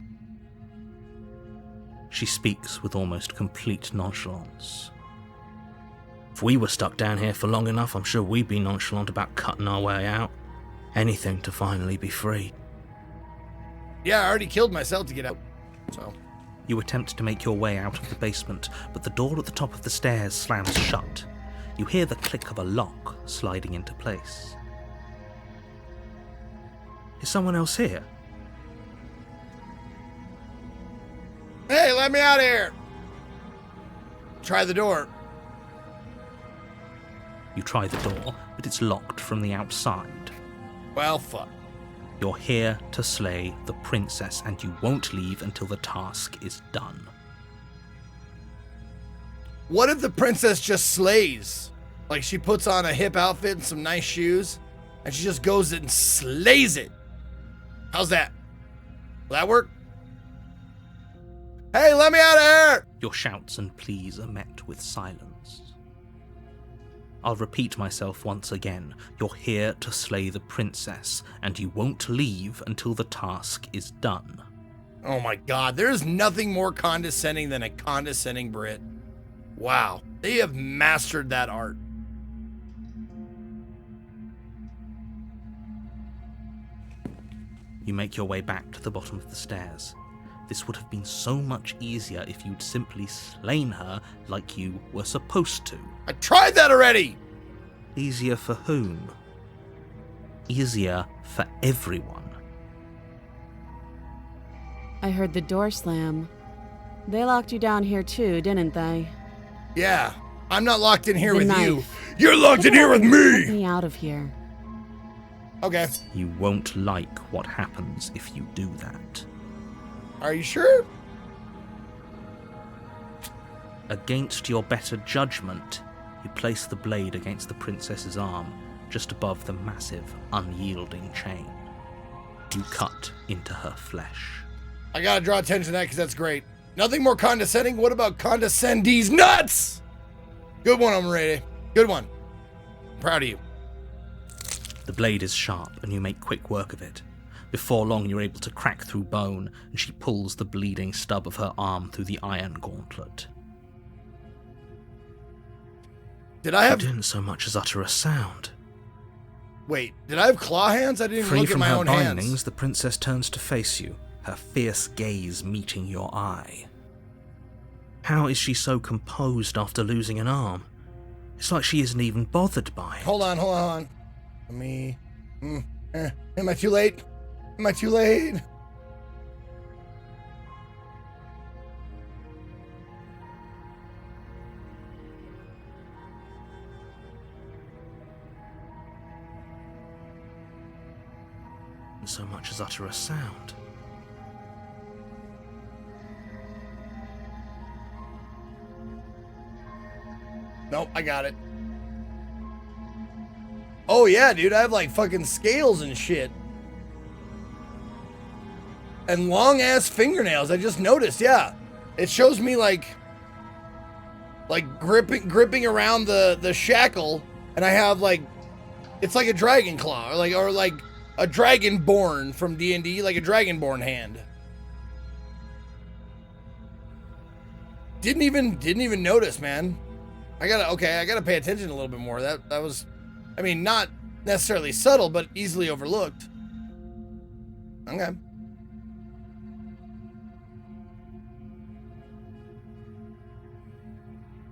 She speaks with almost complete nonchalance. If we were stuck down here for long enough, I'm sure we'd be nonchalant about cutting our way out. Anything to finally be free. Yeah, I already killed myself to get out, so... You attempt to make your way out of the basement, but the door at the top of the stairs slams shut. You hear the click of a lock sliding into place. Is someone else here? Hey, let me out of here! Try the door. You try the door, but it's locked from the outside. Well, fuck. You're here to slay the princess, and you won't leave until the task is done. What if the princess just slays? Like she puts on a hip outfit and some nice shoes, and she just goes and slays it. How's that? Will that work? Hey, let me out of here! Your shouts and pleas are met with silence. I'll repeat myself once again. You're here to slay the princess, and you won't leave until the task is done. Oh my god, there's nothing more condescending than a condescending Brit. Wow, they have mastered that art. You make your way back to the bottom of the stairs. This would have been so much easier if you'd simply slain her like you were supposed to. I tried that already! Easier for whom? Easier for everyone. I heard the door slam. They locked you down here too, didn't they? Yeah, I'm not locked in here The with knife. you. You're locked in here with Get me! me out of here. Okay, You won't like what happens if you do that. are you sure? Against your better judgment, you place the blade against the princess's arm, just above the massive, unyielding chain. You cut into her flesh. I gotta draw attention to that because that's great. Nothing more condescending. What about condescendees nuts? Good one, Omarede. Good one. Proud of you. The blade is sharp, and you make quick work of it. Before long, you're able to crack through bone, and she pulls the bleeding stub of her arm through the iron gauntlet. Did I You have... didn't so much as utter a sound. Wait, did I have claw hands? I didn't even Free look at from my her own bindings, hands. the princess turns to face you, her fierce gaze meeting your eye. How is she so composed after losing an arm? It's like she isn't even bothered by it. Hold on. Let me... Am I too late? Am I too late? So much as utter a sound. Nope, I got it. Oh yeah, dude, I have like fucking scales and shit. And long ass fingernails, I just noticed, yeah. It shows me like gripping around the shackle, and I have like, it's like a dragon claw, or like a dragonborn from D&D, like a dragonborn hand. Didn't even notice, man. I gotta pay attention a little bit more. That was, I mean, not necessarily subtle, but easily overlooked. Okay.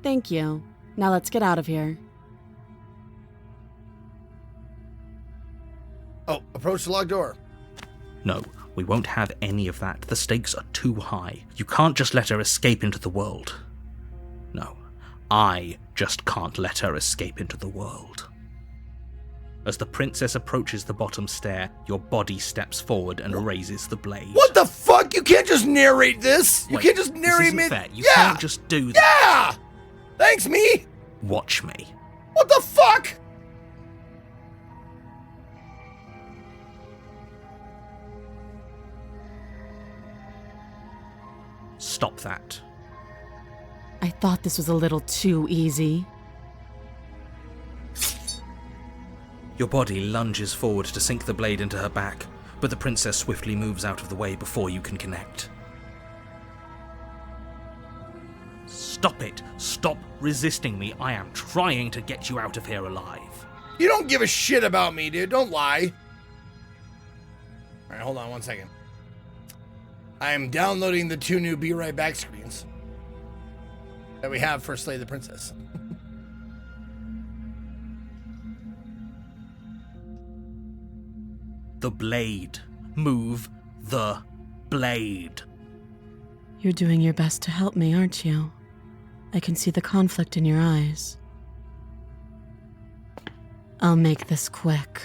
Thank you. Now let's get out of here. Oh, approach the locked door. No, we won't have any of that. The stakes are too high. You can't just let her escape into the world. No, I just can't let her escape into the world. As the princess approaches the bottom stair, your body steps forward and raises the blade. What the fuck? You can't just narrate this. You Wait, can't just this narrate isn't me. fair. You Yeah! can't just do that. Yeah! Thanks, me. Watch me. What the fuck? Stop that. I thought this was a little too easy. Your body lunges forward to sink the blade into her back, but the princess swiftly moves out of the way before you can connect. Stop it! Stop resisting me! I am trying to get you out of here alive. You don't give a shit about me, dude. Don't lie. All right, hold on 1 second. I am downloading the 2 new Be Right Back screens that we have for Slay the Princess. the blade. Move the blade. You're doing your best to help me, aren't you? I can see the conflict in your eyes. I'll make this quick.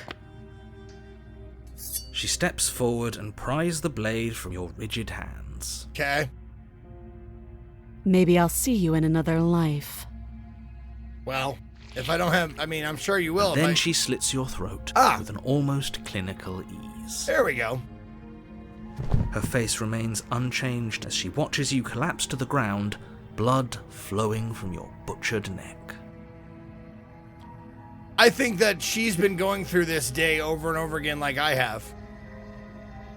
She steps forward and pries the blade from your rigid hands. Okay. Maybe I'll see you in another life. Well, if I don't have... I mean, I'm sure you will. Then she slits your throat with an almost clinical ease. There we go. Her face remains unchanged as she watches you collapse to the ground, blood flowing from your butchered neck. I think that she's been going through this day over and over again like I have.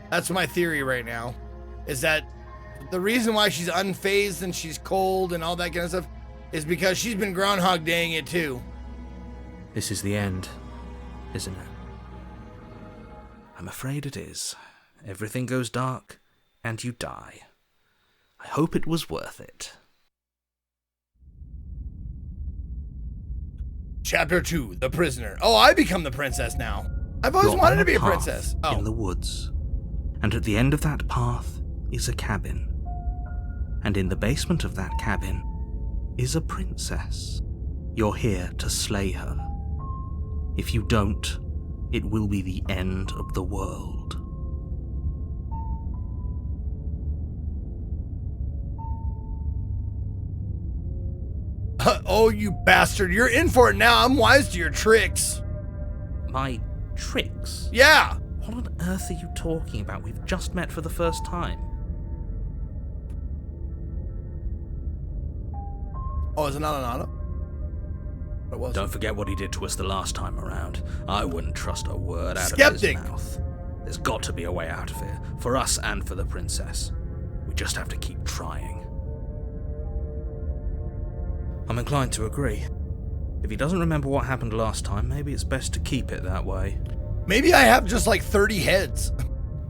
That's my theory right now, is that the reason why she's unfazed and she's cold and all that kind of stuff is because she's been Groundhog Daying it too. This is the end, isn't it? I'm afraid it is. Everything goes dark, and you die. I hope it was worth it. Chapter 2, The Prisoner. Oh, I become the princess now. I've always You're wanted on to be a path princess. Oh. in the woods. And at the end of that path is a cabin. And in the basement of that cabin is a princess. You're here to slay her. If you don't, it will be the end of the world. Oh, you bastard. You're in for it now. I'm wise to your tricks. My tricks? Yeah. What on earth are you talking about? We've just met for the first time. Oh, is it not an auto? It was. Don't forget what he did to us the last time around. I wouldn't trust a word out Skeptic. of his mouth. There's got to be a way out of here, for us and for the princess. We just have to keep trying. I'm inclined to agree. If he doesn't remember what happened last time, maybe it's best to keep it that way. Maybe I have just like 30 heads.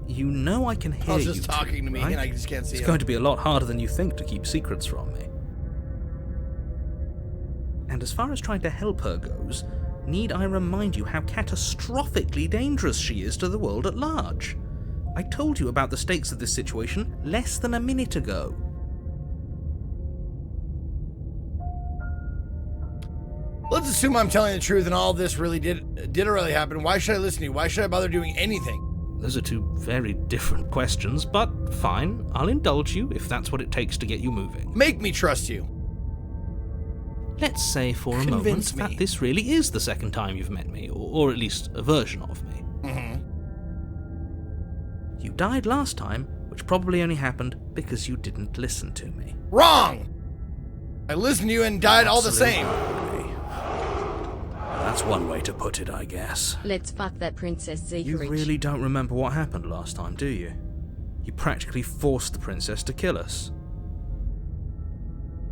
You know I can hear you. I was just talking to me right? and I just can't see It's him. going to be a lot harder than you think to keep secrets from me. And as far as trying to help her goes, need I remind you how catastrophically dangerous she is to the world at large? I told you about the stakes of this situation less than a minute ago. Let's assume I'm telling the truth and all this really did really happen. Why should I listen to you? Why should I bother doing anything? Those are two very different questions, but fine, I'll indulge you if that's what it takes to get you moving. Make me trust you. Let's say for a moment Convince me. that this really is the second time you've met me, or at least a version of me. Mm-hmm. You died last time, which probably only happened because you didn't listen to me. Wrong! I listened to you and died all the same. Absolutely. That's one way to put it, I guess. Let's fuck that Princess Zeke. You really don't remember what happened last time, do you? You practically forced the princess to kill us.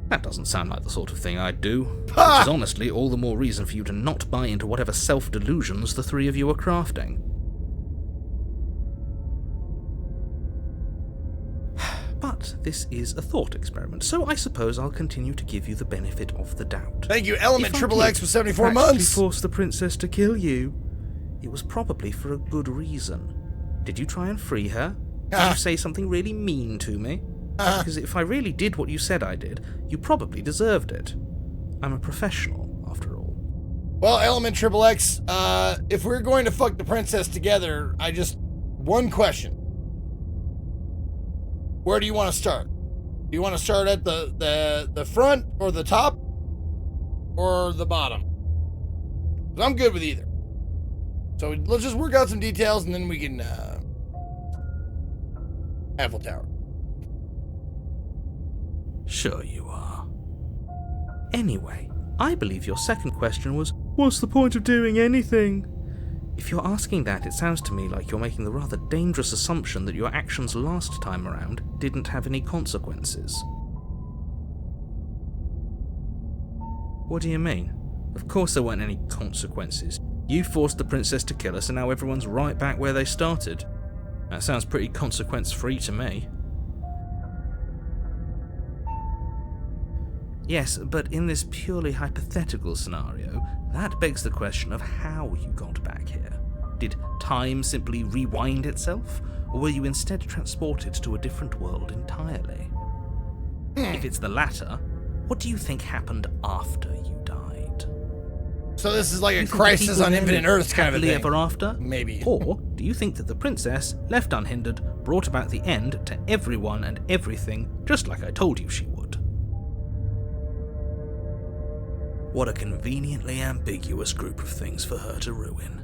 That doesn't sound like the sort of thing I'd do. Which is honestly all the more reason for you to not buy into whatever self-delusions the three of you are crafting. But this is a thought experiment, so I suppose I'll continue to give you the benefit of the doubt. Thank you, Element If I Triple did X for 74 actually months. force the princess to kill you, it was probably for a good reason. Did you try and free her? Did you say something really mean to me? Because if I really did what you said I did, you probably deserved it. I'm a professional, after all. Well, Element Triple X, if we're going to fuck the princess together, one question. Where do you want to start? Do you want to start at the front or the top or the bottom? 'Cause I'm good with either. So let's just work out some details and then we can, Eiffel Tower. Sure you are. Anyway, I believe your second question was, what's the point of doing anything? If you're asking that, it sounds to me like you're making the rather dangerous assumption that your actions last time around didn't have any consequences. What do you mean? Of course there weren't any consequences. You forced the princess to kill us and now everyone's right back where they started. That sounds pretty consequence-free to me. Yes, but in this purely hypothetical scenario, that begs the question of how you got back here. Did time simply rewind itself, or were you instead transported to a different world entirely? If it's the latter, what do you think happened after you died? So this is like Do a you think that Crisis people on then Infinite lived Earths kind of a happily thing. ever after? Maybe. Or do you think that the princess, left unhindered, brought about the end to everyone and everything, just like I told you she would? What a conveniently ambiguous group of things for her to ruin.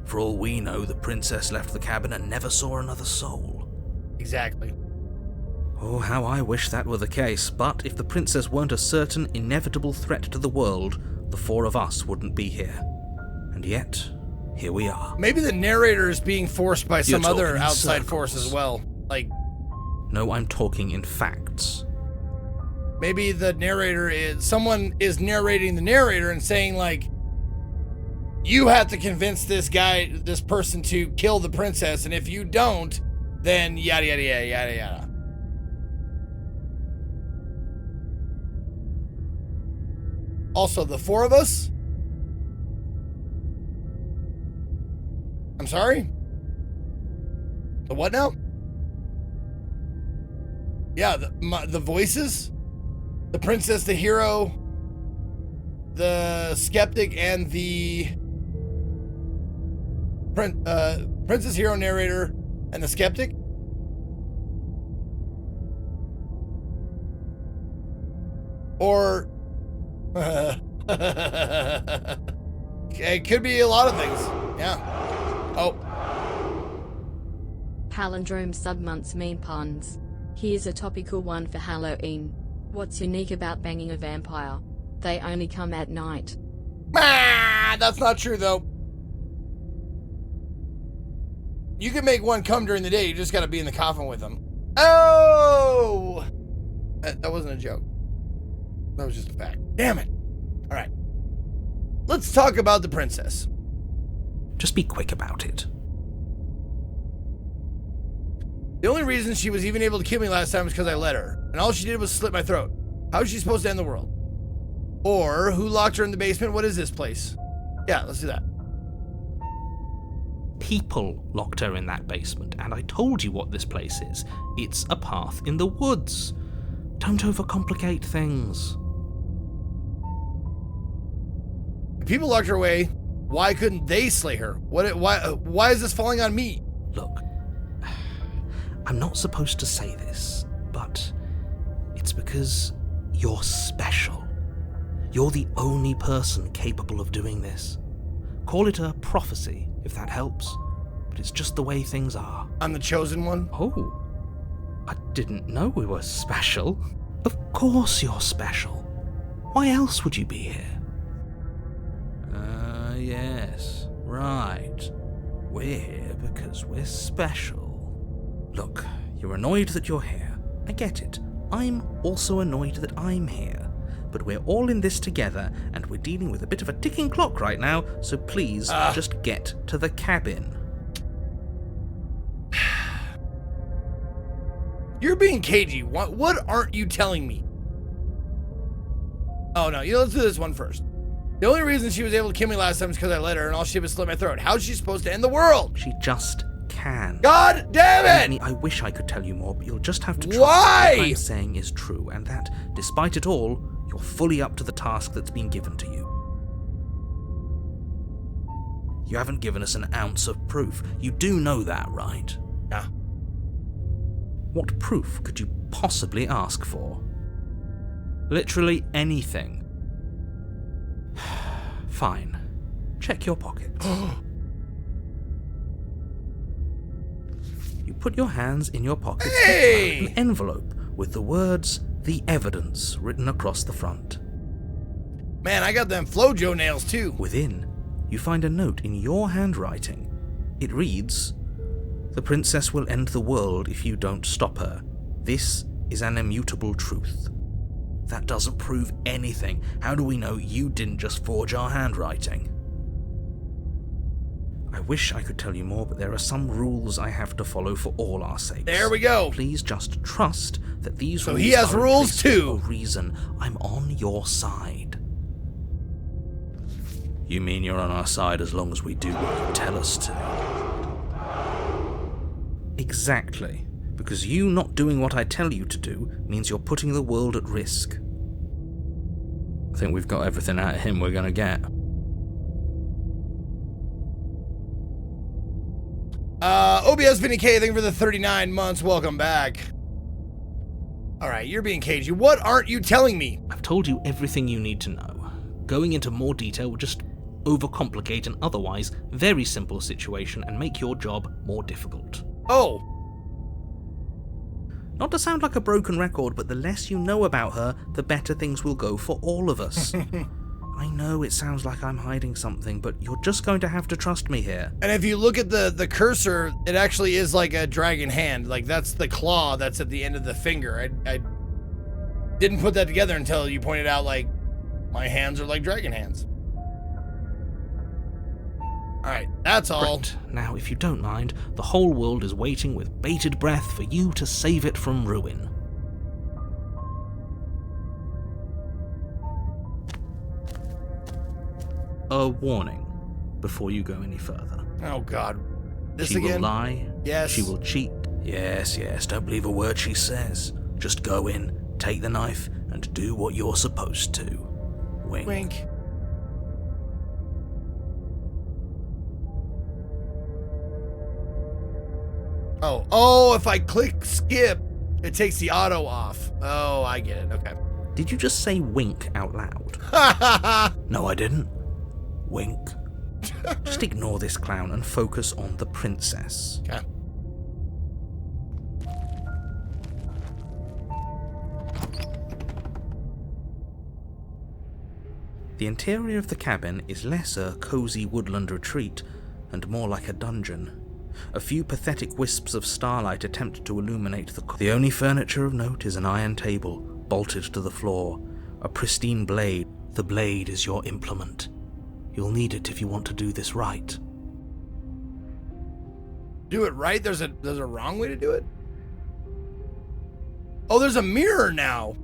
For all we know, the princess left the cabin and never saw another soul. Exactly. Oh, how I wish that were the case, but if the princess weren't a certain, inevitable threat to the world, the four of us wouldn't be here. And yet, here we are. Maybe the narrator is being forced by some You're other talking in outside force circles. as well. Like, No, I'm talking in facts. maybe the narrator is, someone is narrating the narrator and saying like, you have to convince this guy, this person to kill the princess, and if you don't, then yada yada yada yada yada. Also, the four of us? I'm sorry? The what now? Yeah, the voices? The princess, the hero, the skeptic, and the princess, hero, narrator, and the skeptic? Or it could be a lot of things. Yeah. Oh. Palindrome submonths mean puns. Here's a topical one for Halloween. What's unique about banging a vampire? They only come at night. Ah, that's not true though. You can make one come during the day. You just got to be in the coffin with them. Oh, that wasn't a joke. That was just a fact. Damn it. All right. Let's talk about the princess. Just be quick about it. The only reason she was even able to kill me last time was because I let her. And all she did was slit my throat. How is she supposed to end the world? Or who locked her in the basement? What is this place? Yeah, let's do that. People locked her in that basement, and I told you what this place is. It's a path in the woods. Don't overcomplicate things. If people locked her away, why couldn't they slay her? Why is this falling on me? Look, I'm not supposed to say this, but it's because you're special. You're the only person capable of doing this. Call it a prophecy, if that helps, but it's just the way things are. I'm the chosen one? Oh, I didn't know we were special. Of course you're special. Why else would you be here? Yes, right. We're here because we're special. Look, you're annoyed that you're here. I get it. I'm also annoyed that I'm here. But we're all in this together, and we're dealing with a bit of a ticking clock right now, so please just get to the cabin. You're being cagey. What aren't you telling me? Oh no, let's do this one first. The only reason she was able to kill me last time is because I let her, and all she did was slit my throat. How's she supposed to end the world? She just can. God damn it! Anthony, I wish I could tell you more, but you'll just have to trust Why? what I'm saying is true, and that, despite it all, you're fully up to the task that's been given to you. You haven't given us an ounce of proof. You do know that, right? Yeah. What proof could you possibly ask for? Literally anything. Fine. Check your pockets. You put your hands in your pockets Hey! and pull out an envelope with the words, "The Evidence," written across the front. Man, I got them Flojo nails too. Within, you find a note in your handwriting. It reads, "The princess will end the world if you don't stop her. This is an immutable truth." That doesn't prove anything. How do we know you didn't just forge our handwriting? I wish I could tell you more, but there are some rules I have to follow for all our sakes. There we go. Please just trust that these So rules he has are in rules place too. for a reason. I'm on your side. You mean you're on our side as long as we do what you tell us to? Exactly. Because you not doing what I tell you to do means you're putting the world at risk. I think we've got everything out of him we're gonna get. OBS Vinny K, thank you for the 39 months. Welcome back. Alright, you're being cagey. What aren't you telling me? I've told you everything you need to know. Going into more detail would just overcomplicate an otherwise very simple situation and make your job more difficult. Oh. Not to sound like a broken record, but the less you know about her, the better things will go for all of us. I know it sounds like I'm hiding something, but you're just going to have to trust me here. And if you look at the cursor, it actually is like a dragon hand. Like, that's the claw that's at the end of the finger. I didn't put that together until you pointed out, like, my hands are like dragon hands. Alright, that's all. Right. Now, if you don't mind, the whole world is waiting with bated breath for you to save it from ruin. A warning before you go any further. Oh, God. This she again? will lie. Yes. She will cheat. Yes, don't believe a word she says. Just go in, take the knife, and do what you're supposed to. Wink. Wink. Oh, if I click skip, it takes the auto off. Oh, I get it. Okay. Did you just say wink out loud? No, I didn't. Wink. Just ignore this clown and focus on the princess. Okay. The interior of the cabin is less a cozy woodland retreat and more like a dungeon. A few pathetic wisps of starlight attempt to illuminate the only furniture of note is an iron table, bolted to the floor, a pristine blade. The blade is your implement. You'll need it if you want to do this right. Do it right? There's a wrong way to do it? Oh, there's a mirror now.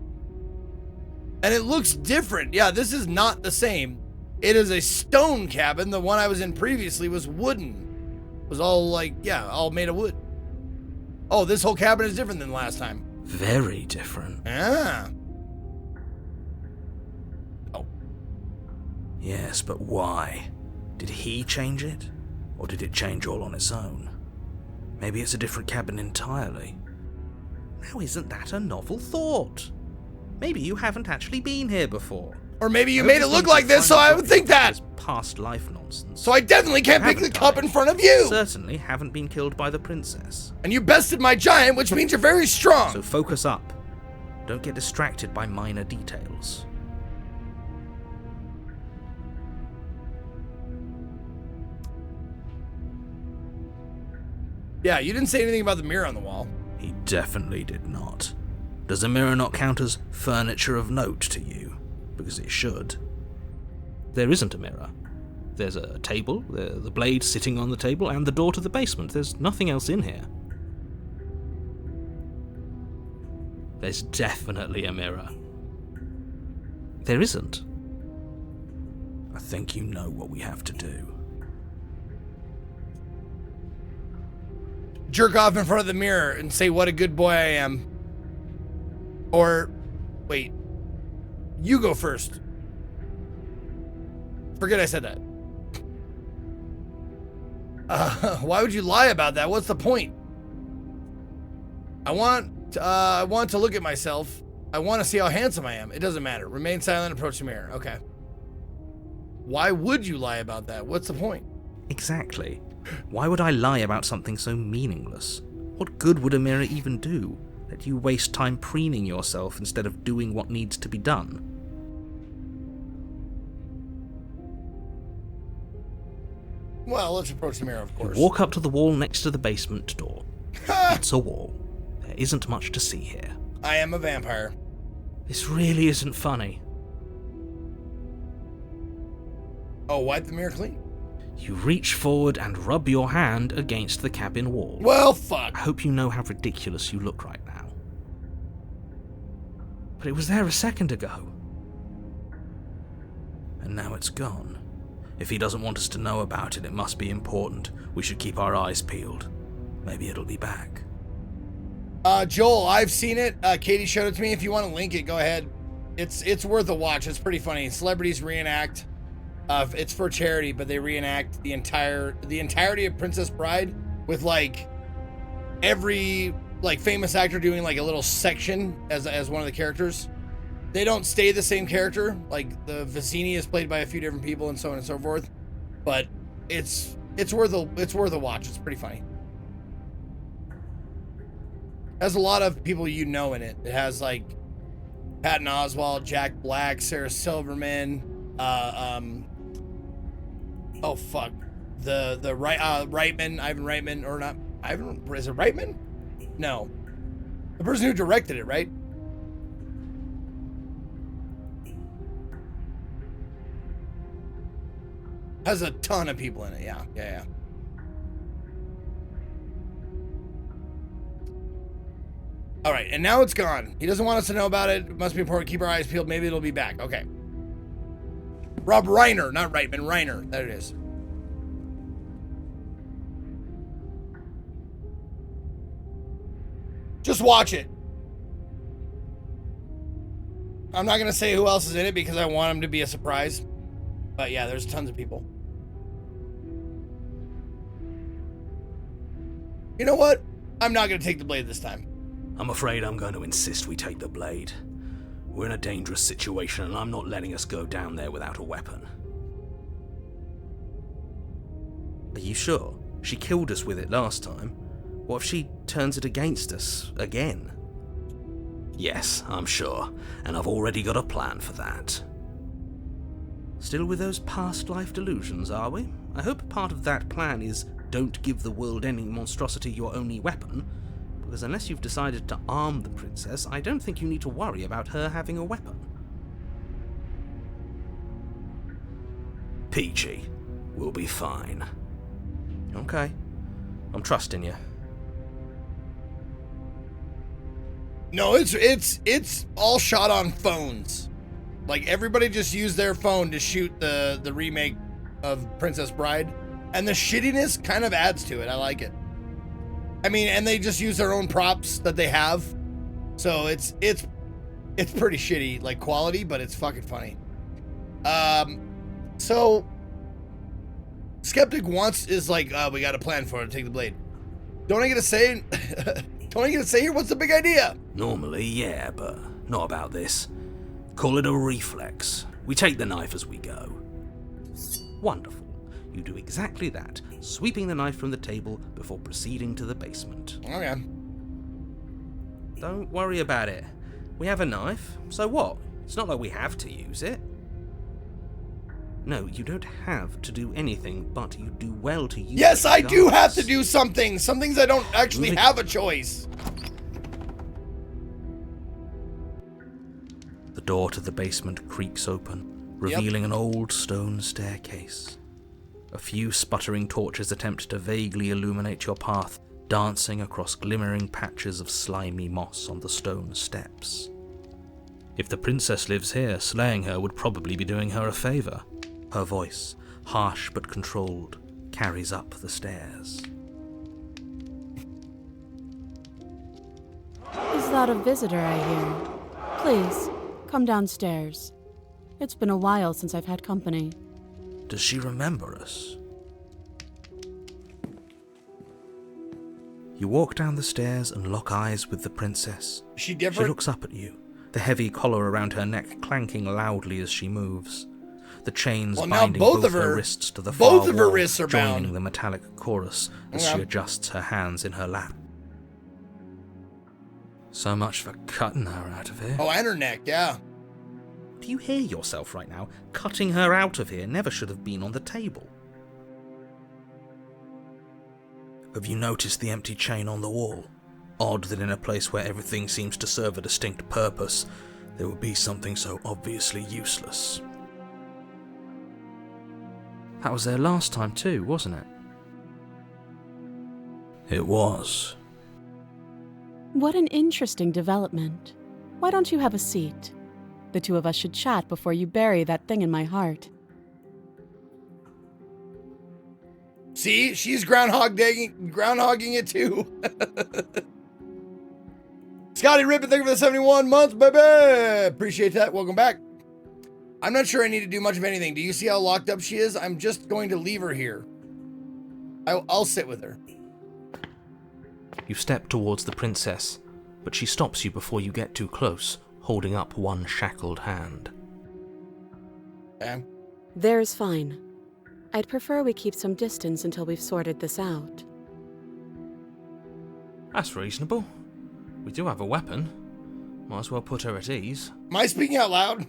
And it looks different. Yeah, this is not the same. It is a stone cabin. The one I was in previously was wooden. It was all like, yeah, all made of wood. Oh, this whole cabin is different than last time. Very different. Ah. Oh. Yes, but why? Did he change it? Or did it change all on its own? Maybe it's a different cabin entirely. Now isn't that a novel thought? Maybe you haven't actually been here before. Or maybe you made it look like this, so I would think that. Past life nonsense. So I definitely can't pick the cup in front of you. Certainly haven't been killed by the princess. And you bested my giant, which means you're very strong. So focus up. Don't get distracted by minor details. Yeah, you didn't say anything about the mirror on the wall. He definitely did not. Does a mirror not count as furniture of note to you? Because it should. There isn't a mirror. There's a table, the blade sitting on the table, and the door to the basement. There's nothing else in here. There's definitely a mirror. There isn't. I think you know what we have to do. Jerk off in front of the mirror and say what a good boy I am. Or, wait, you go first. Forget I said that. Why would you lie about that? What's the point? I want to look at myself. I want to see how handsome I am. It doesn't matter. Remain silent, approach the mirror. Okay. Why would you lie about that? What's the point? Exactly. Why would I lie about something so meaningless? What good would a mirror even do? Let you waste time preening yourself instead of doing what needs to be done. Well, let's approach the mirror, of course. Walk up to the wall next to the basement door. It's a wall. There isn't much to see here. I am a vampire. This really isn't funny. Oh, wipe the mirror clean. You reach forward and rub your hand against the cabin wall. Well, fuck. I hope you know how ridiculous you look right now. But it was there a second ago. And now it's gone. If he doesn't want us to know about it, it must be important. We should keep our eyes peeled. Maybe it'll be back. Joel, I've seen it. Katie showed it to me. If you want to link it, go ahead. It's worth a watch. It's pretty funny. Celebrities reenact. It's for charity, but they reenact the entirety of Princess Bride with like every like famous actor doing like a little section as one of the characters. They don't stay the same character. Like the Vicini is played by a few different people and so on and so forth. But it's worth a watch. It's pretty funny. Has a lot of people you know in it. It has like Patton Oswalt, Jack Black, Sarah Silverman, oh fuck, the Reitman, Ivan Reitman, or not Ivan? Is it Reitman? No, the person who directed it, right? Has a ton of people in it. Yeah. All right, and now it's gone. He doesn't want us to know about it. It must be important. Keep our eyes peeled. Maybe it'll be back. Okay. Rob Reiner, not Reitman. Reiner. There it is. Just watch it. I'm not going to say who else is in it because I want him to be a surprise. But yeah, there's tons of people. You know what? I'm not going to take the blade this time. I'm afraid I'm going to insist we take the blade. We're in a dangerous situation, and I'm not letting us go down there without a weapon. Are you sure? She killed us with it last time. What if she turns it against us again? Yes, I'm sure, and I've already got a plan for that. Still with those past life delusions, are we? I hope part of that plan is don't give the world-ending monstrosity your only weapon, because unless you've decided to arm the princess, I don't think you need to worry about her having a weapon. Peachy, we'll be fine. Okay, I'm trusting you. No, it's all shot on phones. Like everybody just used their phone to shoot the remake of Princess Bride, and the shittiness kind of adds to it. I like it. I mean, and they just use their own props that they have, so it's pretty shitty like quality, but it's fucking funny. So Skeptic is like, we got a plan for it. Take the blade. Don't I get to say? Don't I get to say here? What's the big idea? Normally, yeah, but not about this. Call it a reflex. We take the knife as we go. Wonderful. You do exactly that, sweeping the knife from the table before proceeding to the basement. Okay. Don't worry about it. We have a knife, so what? It's not like we have to use it. No, you don't have to do anything, but you do well to use it. Yes, I do have to do something. Some things I don't actually have a choice. The door to the basement creaks open, revealing an old stone staircase. A few sputtering torches attempt to vaguely illuminate your path, dancing across glimmering patches of slimy moss on the stone steps. If the princess lives here, slaying her would probably be doing her a favor. Her voice, harsh but controlled, carries up the stairs. Is that a visitor I hear? Please, come downstairs. It's been a while since I've had company. Does she remember us? You walk down the stairs and lock eyes with the princess. Is she different? She looks up at you, the heavy collar around her neck clanking loudly as she moves. The chains binding both her wrists to the far wall, her wrists are joining bound. the metallic chorus as she adjusts her hands in her lap. So much for cutting her out of here. Oh, and her neck, yeah. Do you hear yourself right now? Cutting her out of here never should have been on the table. Have you noticed the empty chain on the wall? Odd that in a place where everything seems to serve a distinct purpose, there would be something so obviously useless. That was there last time too, wasn't it? It was. What an interesting development. Why don't you have a seat? The two of us should chat before you bury that thing in my heart. See, she's groundhogging it too. Scotty Rippin, thank you for the 71 months, baby. Appreciate that. Welcome back. I'm not sure I need to do much of anything. Do you see how locked up she is? I'm just going to leave her here. I'll sit with her. You step towards the princess, but she stops you before you get too close, holding up one shackled hand. Okay. There's fine. I'd prefer we keep some distance until we've sorted this out. That's reasonable. We do have a weapon. Might as well put her at ease. Am I speaking out loud?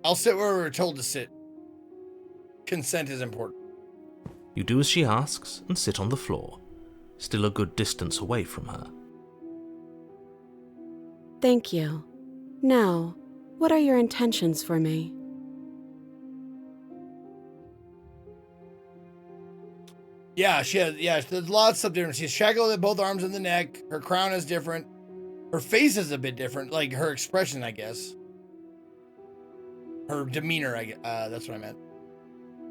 I'll sit where we're told to sit. Consent is important. You do as she asks and sit on the floor, still a good distance away from her. Thank you. Now, what are your intentions for me? Yeah, there's lots of stuff different. She's shackled at both arms and the neck. Her crown is different. Her face is a bit different, like her expression, I guess. Her demeanor, that's what I meant.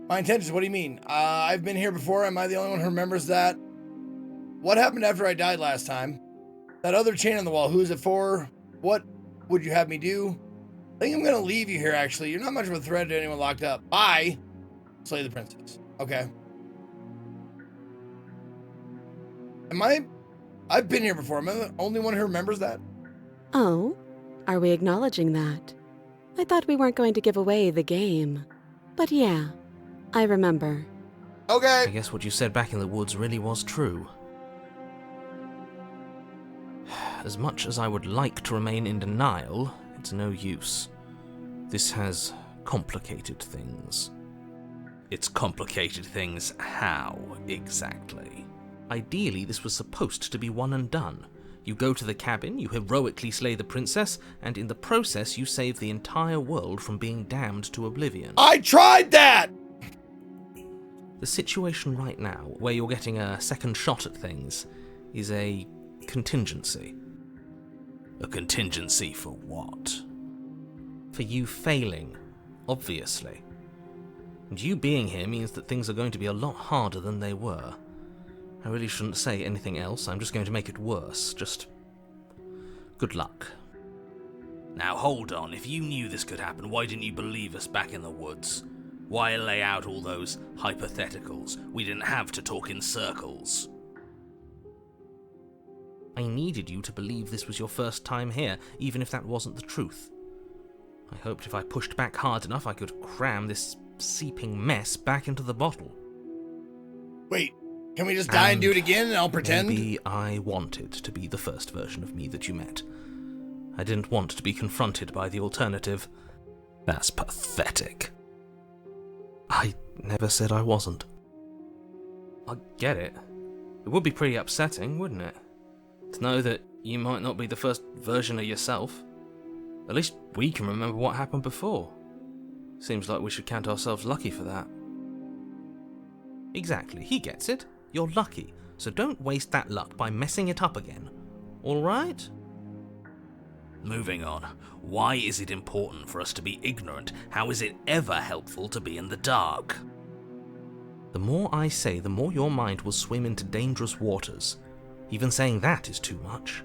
My intentions, what do you mean? I've been here before. Am I the only one who remembers that? What happened after I died last time? That other chain on the wall, who is it for? What would you have me do? I think I'm going to leave you here, actually. You're not much of a threat to anyone locked up. Bye. Slay the princess. Okay. I've been here before. Am I the only one who remembers that? Oh, are we acknowledging that? I thought we weren't going to give away the game. But yeah, I remember. Okay. I guess what you said back in the woods really was true. As much as I would like to remain in denial, it's no use. This has complicated things. It's complicated things how, exactly? Ideally, this was supposed to be one and done. You go to the cabin, you heroically slay the princess, and in the process you save the entire world from being damned to oblivion. I tried that! The situation right now, where you're getting a second shot at things, is a contingency. A contingency for what? For you failing, obviously. And you being here means that things are going to be a lot harder than they were. I really shouldn't say anything else, I'm just going to make it worse. Just good luck. Now hold on, if you knew this could happen, why didn't you believe us back in the woods? Why lay out all those hypotheticals? We didn't have to talk in circles. I needed you to believe this was your first time here, even if that wasn't the truth. I hoped if I pushed back hard enough I could cram this seeping mess back into the bottle. Wait, can we just die and do it again and I'll pretend? Maybe I wanted to be the first version of me that you met. I didn't want to be confronted by the alternative. That's pathetic. I never said I wasn't. I get it. It would be pretty upsetting, wouldn't it? To know that you might not be the first version of yourself. At least we can remember what happened before. Seems like we should count ourselves lucky for that. Exactly, he gets it. You're lucky, so don't waste that luck by messing it up again. Alright? Moving on. Why is it important for us to be ignorant? How is it ever helpful to be in the dark? The more I say, the more your mind will swim into dangerous waters. Even saying that is too much.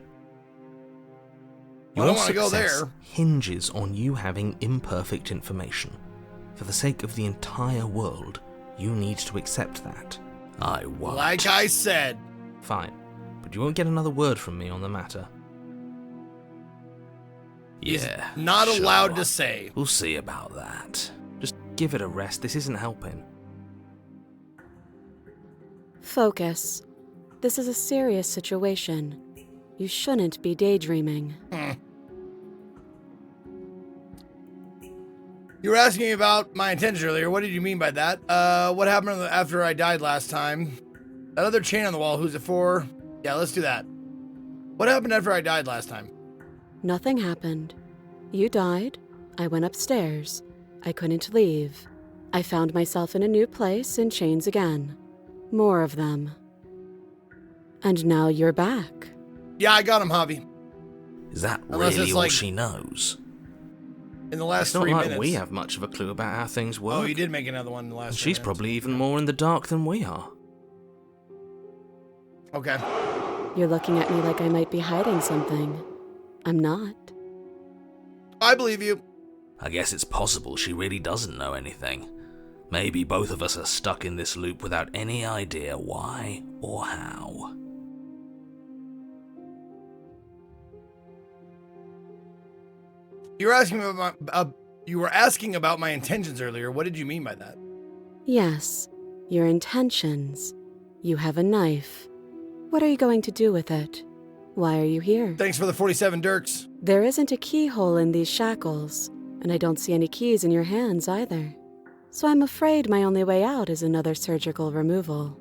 I don't want to go there. Hinges on you having imperfect information. For the sake of the entire world, you need to accept that. I won't. Like I said. Fine, but you won't get another word from me on the matter. Yeah, Not sure. allowed to say. We'll see about that. Just give it a rest, this isn't helping. Focus. This is a serious situation. You shouldn't be daydreaming. You were asking me about my intentions earlier. What did you mean by that? What happened after I died last time? That other chain on the wall, who's it for? Yeah, let's do that. What happened after I died last time? Nothing happened. You died. I went upstairs. I couldn't leave. I found myself in a new place in chains again. More of them. And now you're back. Yeah, I got him, Javi. Is that Unless really it's all like- she knows? in the last It's not 3 like minutes. we have much of a clue about how things work. Oh, you did make another one in the last And 3 she's minutes. probably even more in the dark than we are. Okay. You're looking at me like I might be hiding something. I'm not. I believe you. I guess it's possible she really doesn't know anything. Maybe both of us are stuck in this loop without any idea why or how. You were asking about my intentions earlier. What did you mean by that? Yes, your intentions. You have a knife. What are you going to do with it? Why are you here? Thanks for the 47 dirks. There isn't a keyhole in these shackles, and I don't see any keys in your hands either. So I'm afraid my only way out is another surgical removal.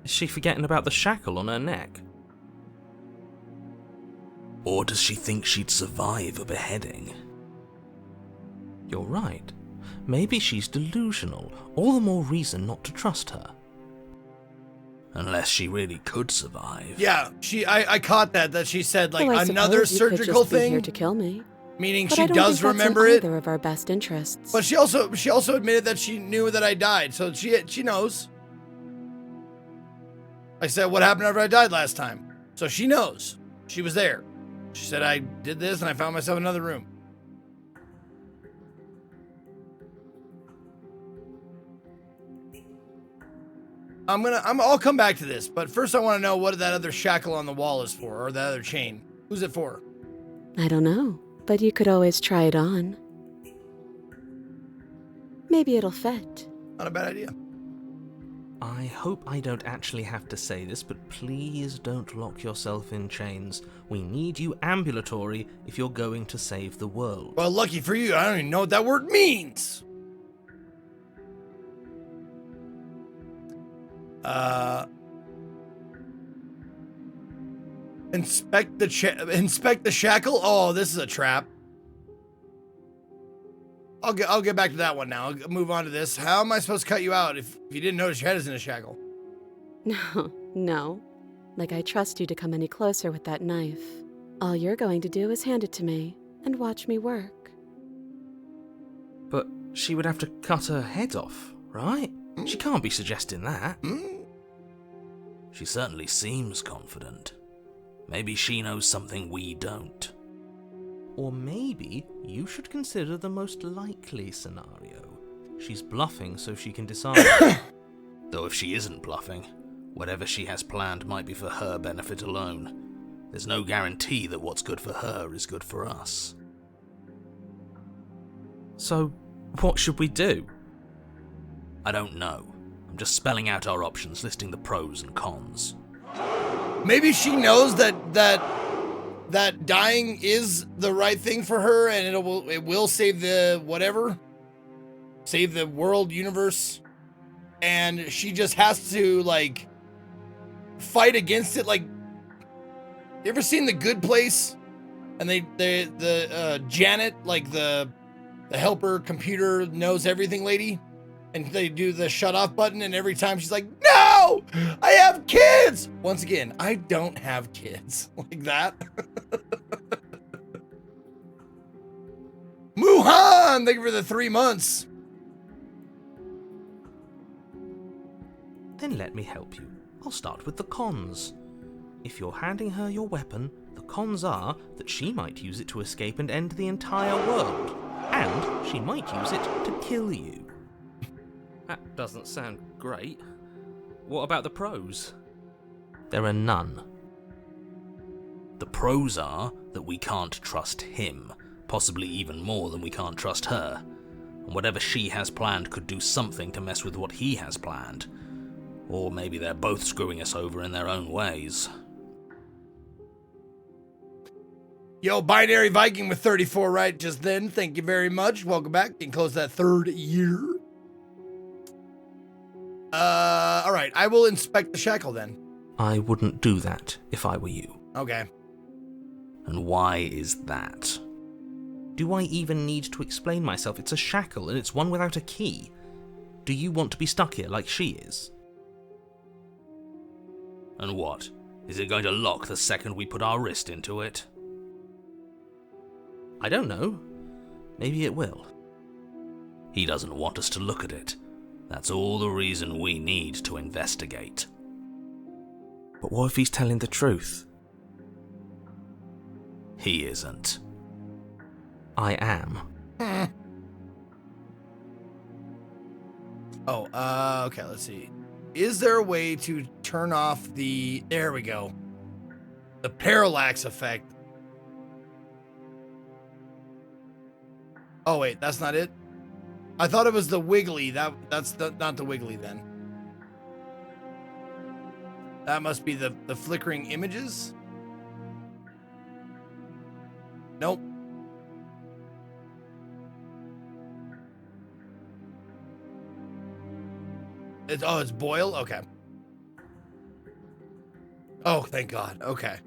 Is she forgetting about the shackle on her neck? Or does she think she'd survive a beheading? You're right. Maybe she's delusional. All the more reason not to trust her. Unless she really could survive. Yeah, I caught that she said like Well, I another suppose you could surgical just be thing, here to kill me. meaning But she I don't does think that's remember in it. either of our best interests. But she also admitted that she knew that I died, so she knows. I said, what happened after I died last time? So she knows. She was there. She said, I did this and I found myself in another room. I'll come back to this, but first I want to know what that other shackle on the wall is for, or that other chain. Who's it for? I don't know, but you could always try it on. Maybe it'll fit. Not a bad idea. I hope I don't actually have to say this, but please don't lock yourself in chains. We need you ambulatory if you're going to save the world. Well, lucky for you, I don't even know what that word means. Inspect the shackle. Oh, this is a trap. I'll get back to that one now. I'll move on to this. How am I supposed to cut you out if you didn't notice your head is in a shackle? No. Like I trust you to come any closer with that knife. All you're going to do is hand it to me and watch me work. But she would have to cut her head off, right? She can't be suggesting that. She certainly seems confident. Maybe she knows something we don't. Or maybe you should consider the most likely scenario. She's bluffing so she can decide. Though if she isn't bluffing, whatever she has planned might be for her benefit alone. There's no guarantee that what's good for her is good for us. So, what should we do? I don't know. I'm just spelling out our options, listing the pros and cons. Maybe she knows that dying is the right thing for her, and it will save the whatever, save the world, universe, and she just has to like fight against it. Like, you ever seen The Good Place? And the Janet, like the helper computer knows everything lady, and they do the shut off button, and every time she's like, no, I have kids. Once again, I don't have kids like that. Muhan, thank you for the 3 months. Then let me help you. I'll start with the cons. If you're handing her your weapon, the cons are that she might use it to escape and end the entire world. And she might use it to kill you. That doesn't sound great. What about the pros? There are none. The pros are that we can't trust him, possibly even more than we can't trust her. And whatever she has planned could do something to mess with what he has planned. Or maybe they're both screwing us over in their own ways. Yo, Binary Viking with 34 right just then. Thank you very much. Welcome back. Getting close to that 3rd year. All right. I will inspect the shackle then. I wouldn't do that if I were you. Okay. And why is that? Do I even need to explain myself? It's a shackle and it's one without a key. Do you want to be stuck here like she is? And what? Is it going to lock the second we put our wrist into it? I don't know. Maybe it will. He doesn't want us to look at it. That's all the reason we need to investigate. But what if he's telling the truth? He isn't. I am. Okay, let's see. Is there a way to turn off the... There we go. The parallax effect. Oh, wait, that's not it? I thought it was the wiggly. That's not the wiggly then. That must be the flickering images. Nope. It's boil? Okay. Oh, thank God. Okay.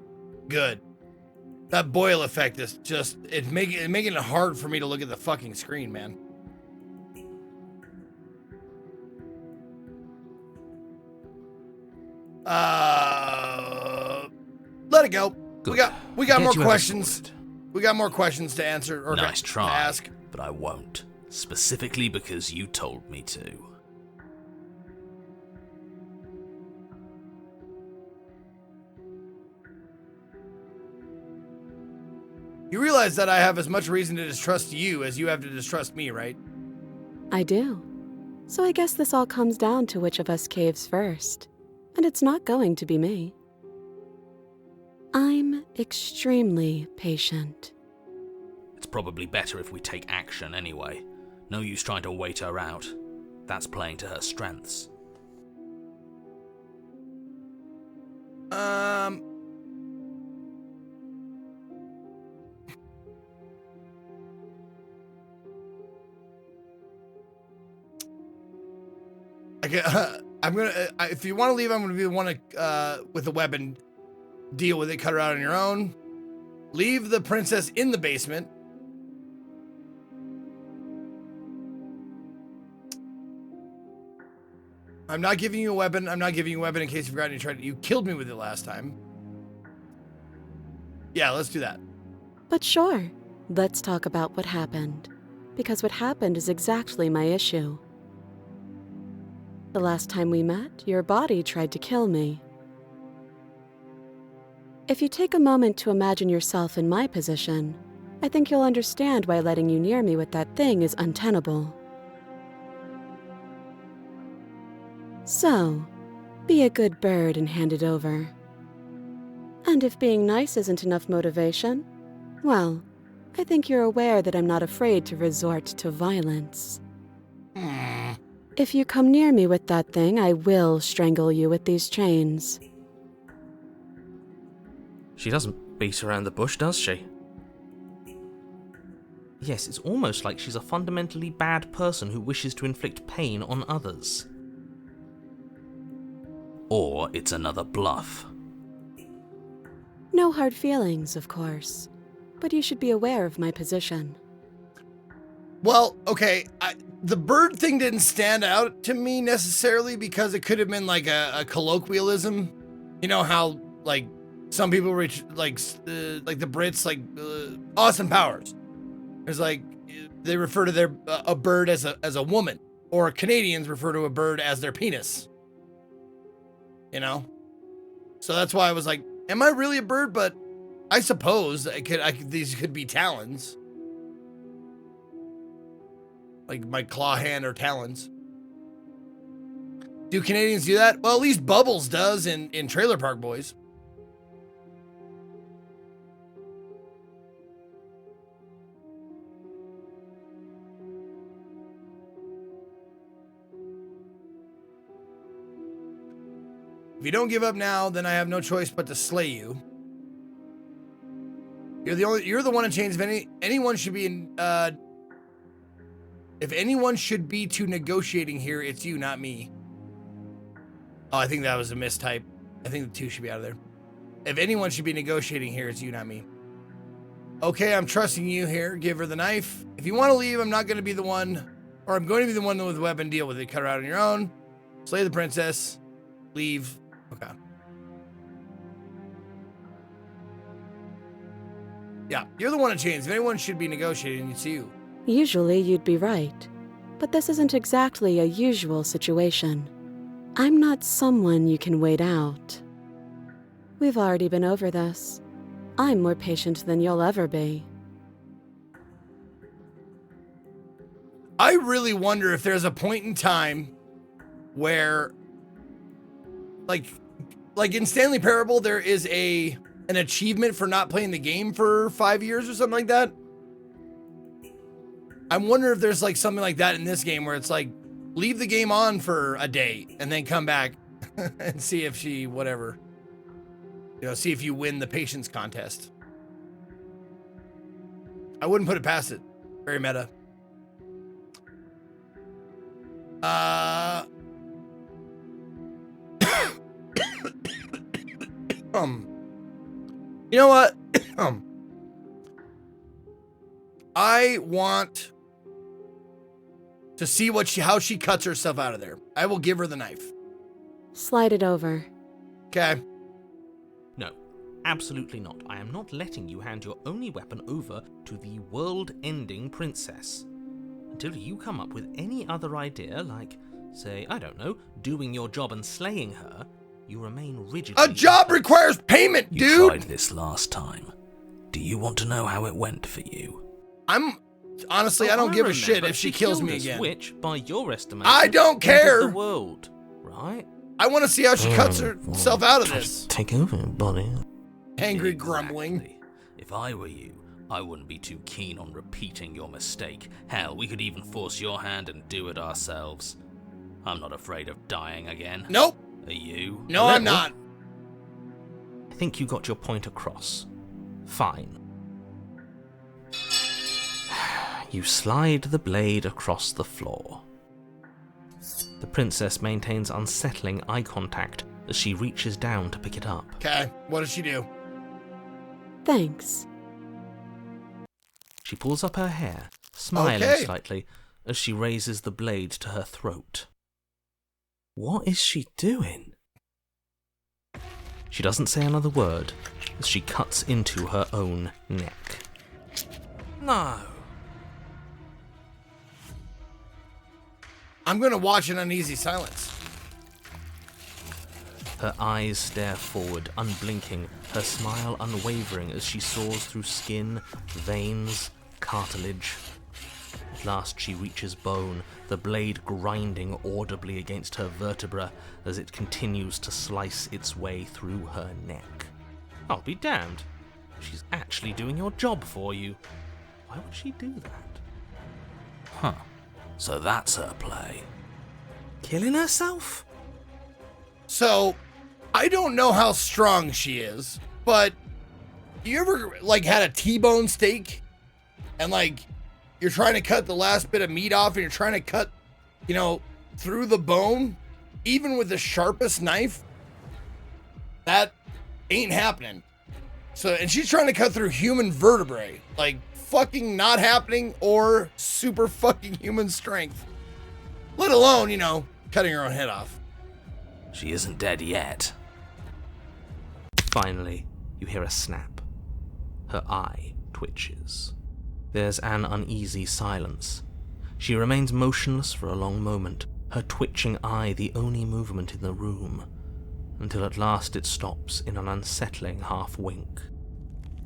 Good. That boil effect is just, it's making it hard for me to look at the fucking screen, man. Let it go. Good. We got more you questions. ever We got more questions to answer or Nice to try, ask. but I won't. Specifically because you told me to. You realize that I have as much reason to distrust you as you have to distrust me, right? I do. So I guess this all comes down to which of us caves first. And it's not going to be me. I'm extremely patient. It's probably better if we take action anyway. No use trying to wait her out. That's playing to her strengths. I'm gonna. If you want to leave, I'm gonna be the one to, with the weapon. Deal with it. Cut her out on your own. Leave the princess in the basement. I'm not giving you a weapon. I'm not giving you a weapon in case you forgot you killed me with it last time. Yeah, let's do that. But sure, let's talk about what happened. Because what happened is exactly my issue. The last time we met, your body tried to kill me. If you take a moment to imagine yourself in my position, I think you'll understand why letting you near me with that thing is untenable. So, be a good bird and hand it over. And if being nice isn't enough motivation, well, I think you're aware that I'm not afraid to resort to violence. If you come near me with that thing, I will strangle you with these chains. She doesn't beat around the bush, does she? Yes, it's almost like she's a fundamentally bad person who wishes to inflict pain on others. Or it's another bluff. No hard feelings, of course. But you should be aware of my position. Well, okay, the bird thing didn't stand out to me necessarily because it could have been like a colloquialism. You know how like some people reach like the Brits Austin Powers. There's like they refer to a bird as a woman, or Canadians refer to a bird as their penis. You know, so that's why I was like, am I really a bird? But I suppose these could be talons. Like my claw hand or talons. Do Canadians do that? Well, at least Bubbles does in Trailer Park Boys. If you don't give up now, then I have no choice but to slay you. You're the one in chains. If anyone should be in if anyone should be to negotiating here, it's you, not me. Oh, I think that was a mistype. I think the two should be out of there. If anyone should be negotiating here, it's you, not me. Okay, I'm trusting you here. Give her the knife. If you want to leave, I'm not going to be the one, or I'm going to be the one with the weapon. Deal with it. Cut her out on your own. Slay the princess. Leave. Okay. Yeah, you're the one in chains. If anyone should be negotiating, it's you. Usually you'd be right, but this isn't exactly a usual situation. I'm not someone you can wait out. We've already been over this. I'm more patient than you'll ever be. I really wonder if there's a point in time where, like in Stanley Parable, there is an achievement for not playing the game for 5 years or something like that. I wonder if there's like something like that in this game where it's like, leave the game on for a day and then come back and see if she, whatever, see if you win the patience contest. I wouldn't put it past it. Very meta. You know what? I want to see how she cuts herself out of there. I will give her the knife. Slide it over. Okay. No, absolutely not. I am not letting you hand your only weapon over to the world-ending princess. Until you come up with any other idea, like, say, I don't know, doing your job and slaying her, you remain rigidly... A job requires payment, dude! You tried this last time. Do you want to know how it went for you? Honestly, I don't give a shit if she kills me again. Which, by your estimation, I don't care! The world, right? I want to see how she cuts herself out of this. Take over, buddy. Angry Exactly. grumbling. If I were you, I wouldn't be too keen on repeating your mistake. Hell, we could even force your hand and do it ourselves. I'm not afraid of dying again. Nope. Are you? No, I'm not. I think you got your point across. Fine. You slide the blade across the floor. The princess maintains unsettling eye contact as she reaches down to pick it up. Okay, what does she do? Thanks. She pulls up her hair, smiling Okay. slightly as she raises the blade to her throat. What is she doing? She doesn't say another word as she cuts into her own neck. No. I'm going to watch in uneasy silence. Her eyes stare forward, unblinking, her smile unwavering as she soars through skin, veins, cartilage. At last she reaches bone, the blade grinding audibly against her vertebra as it continues to slice its way through her neck. I'll be damned. She's actually doing your job for you. Why would she do that? Huh. So that's her play. Killing herself? So, I don't know how strong she is, but you ever had a T-bone steak and you're trying to cut the last bit of meat off and you're trying to cut, through the bone, even with the sharpest knife? That ain't happening. So, and she's trying to cut through human vertebrae, fucking not happening, or super fucking human strength. Let alone, cutting her own head off. She isn't dead yet. Finally, you hear a snap. Her eye twitches. There's an uneasy silence. She remains motionless for a long moment, her twitching eye the only movement in the room, until at last it stops in an unsettling half-wink.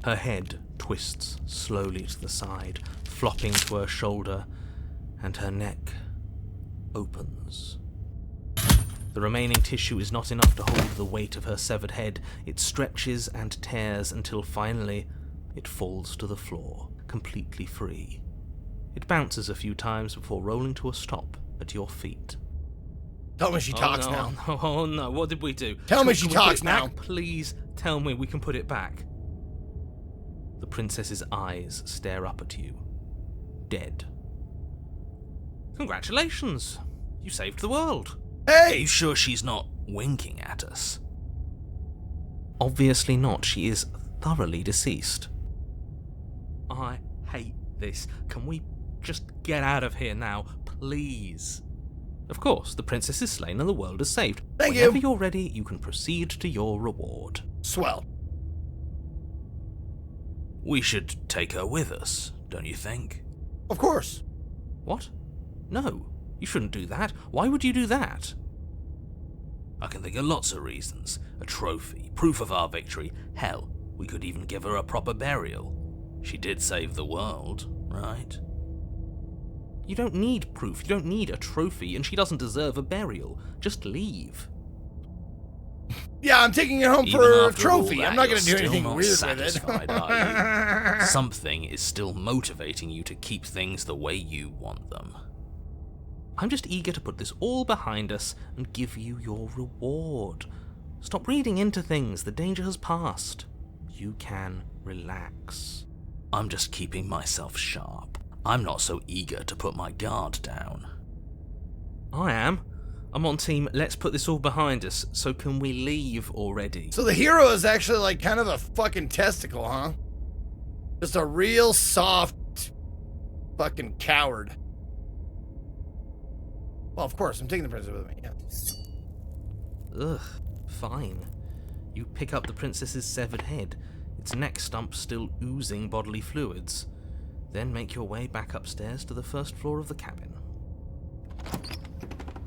Her head twists slowly to the side, flopping to her shoulder, and her neck opens. The remaining tissue is not enough to hold the weight of her severed head. It stretches and tears until finally it falls to the floor, completely free. It bounces a few times before rolling to a stop at your feet. Tell me she talks now. Oh no, what did we do? Tell me she Can we put talks it back? now. Please tell me we can put it back. The princess's eyes stare up at you, dead. Congratulations! You saved the world. Are Hey! you sure she's not winking at us? Obviously not. She is thoroughly deceased. I hate this. Can we just get out of here now, please? Of course, the princess is slain and the world is saved. Thank you. Whenever you're ready, you can proceed to your reward. Swell. We should take her with us, don't you think? Of course. What? No, you shouldn't do that. Why would you do that? I can think of lots of reasons. A trophy, proof of our victory. Hell, we could even give her a proper burial. She did save the world, right? You don't need proof, you don't need a trophy, and she doesn't deserve a burial. Just leave. Yeah, I'm taking it home Even for a after all trophy. that, I'm not going to do you're anything still not weird with satisfied, it. are you? Something is still motivating you to keep things the way you want them. I'm just eager to put this all behind us and give you your reward. Stop reading into things, the danger has passed. You can relax. I'm just keeping myself sharp. I'm not so eager to put my guard down. I am. I'm on team, let's put this all behind us, so can we leave already? So the hero is actually like kind of a fucking testicle, huh? Just a real soft fucking coward. Well, of course, I'm taking the princess with me, yeah. Ugh, fine. You pick up the princess's severed head, its neck stump still oozing bodily fluids. Then make your way back upstairs to the first floor of the cabin.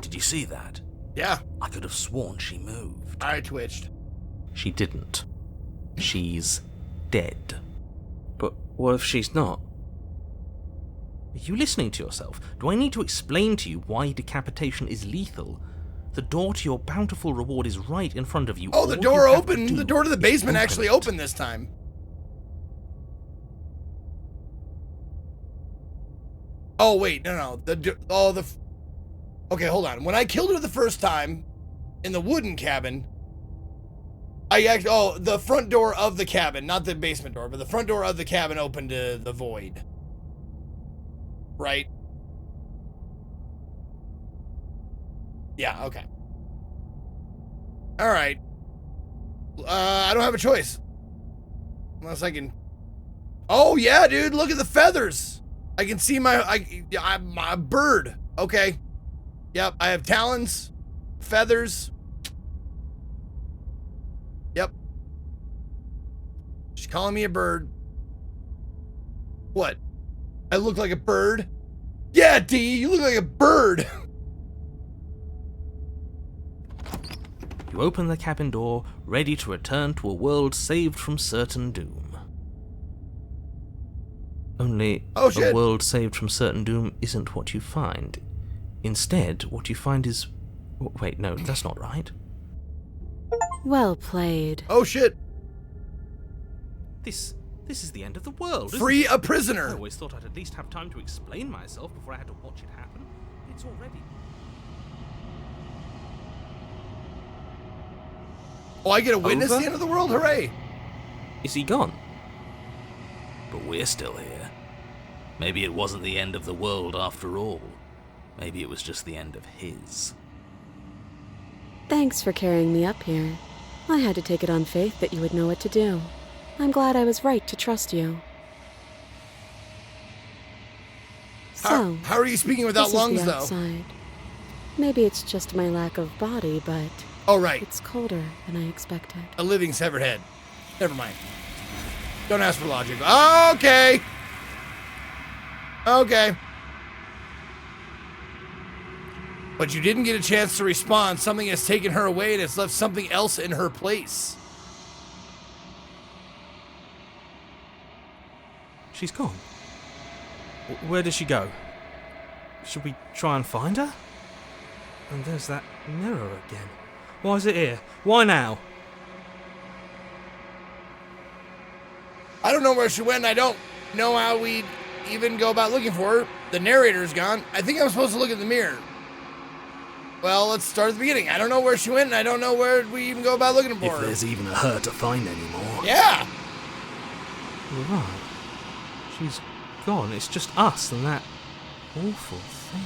Did you see that? Yeah, I could have sworn she moved. I twitched. She didn't. She's dead. But what if she's not? Are you listening to yourself? Do I need to explain to you why decapitation is lethal? The door to your bountiful reward is right in front of you. Oh, the All door you have to opened. do The door to the is basement open actually it. opened this time. Oh, wait, no. Okay, hold on. When I killed her the first time in the wooden cabin, the front door of the cabin, not the basement door, but the front door of the cabin opened to the void. Right? Yeah, okay. All right. I don't have a choice. Unless I can... Oh, yeah, dude, look at the feathers. I can see I'm a bird. Okay. Yep, I have talons, feathers. Yep. She's calling me a bird. What? I look like a bird? Yeah, D, you look like a bird. You open the cabin door, ready to return to a world saved from certain doom. Only, Oh, shit. a world saved from certain doom isn't what you find. Instead, what you find is... Wait, no, that's not right. Well played. Oh, shit. This is the end of the world, isn't Free it? a I prisoner. always thought I'd at least have time to explain myself before I had to watch it happen. It's already... Oh, I get to witness Over? the end of the world? Hooray. Is he gone? But we're still here. Maybe it wasn't the end of the world after all. Maybe it was just the end of his. Thanks for carrying me up here. I had to take it on faith that you would know what to do. I'm glad I was right to trust you. So, How are you speaking without this is lungs, the though? outside. Maybe it's just my lack of body, but Oh, right. it's colder than I expected. A living severed head. Never mind. Don't ask for logic. Okay. Okay. But you didn't get a chance to respond. Something has taken her away and it's left something else in her place. She's gone. Where did she go? Should we try and find her? And there's that mirror again. Why is it here? Why now? I don't know where she went and I don't know how we'd even go about looking for her. The narrator's gone. I think I'm supposed to look at the mirror. Well, let's start at the beginning. I don't know where she went and I don't know where we even go about looking for If her. there's even a her to find anymore. Yeah. Right. She's gone. It's just us and that awful thing.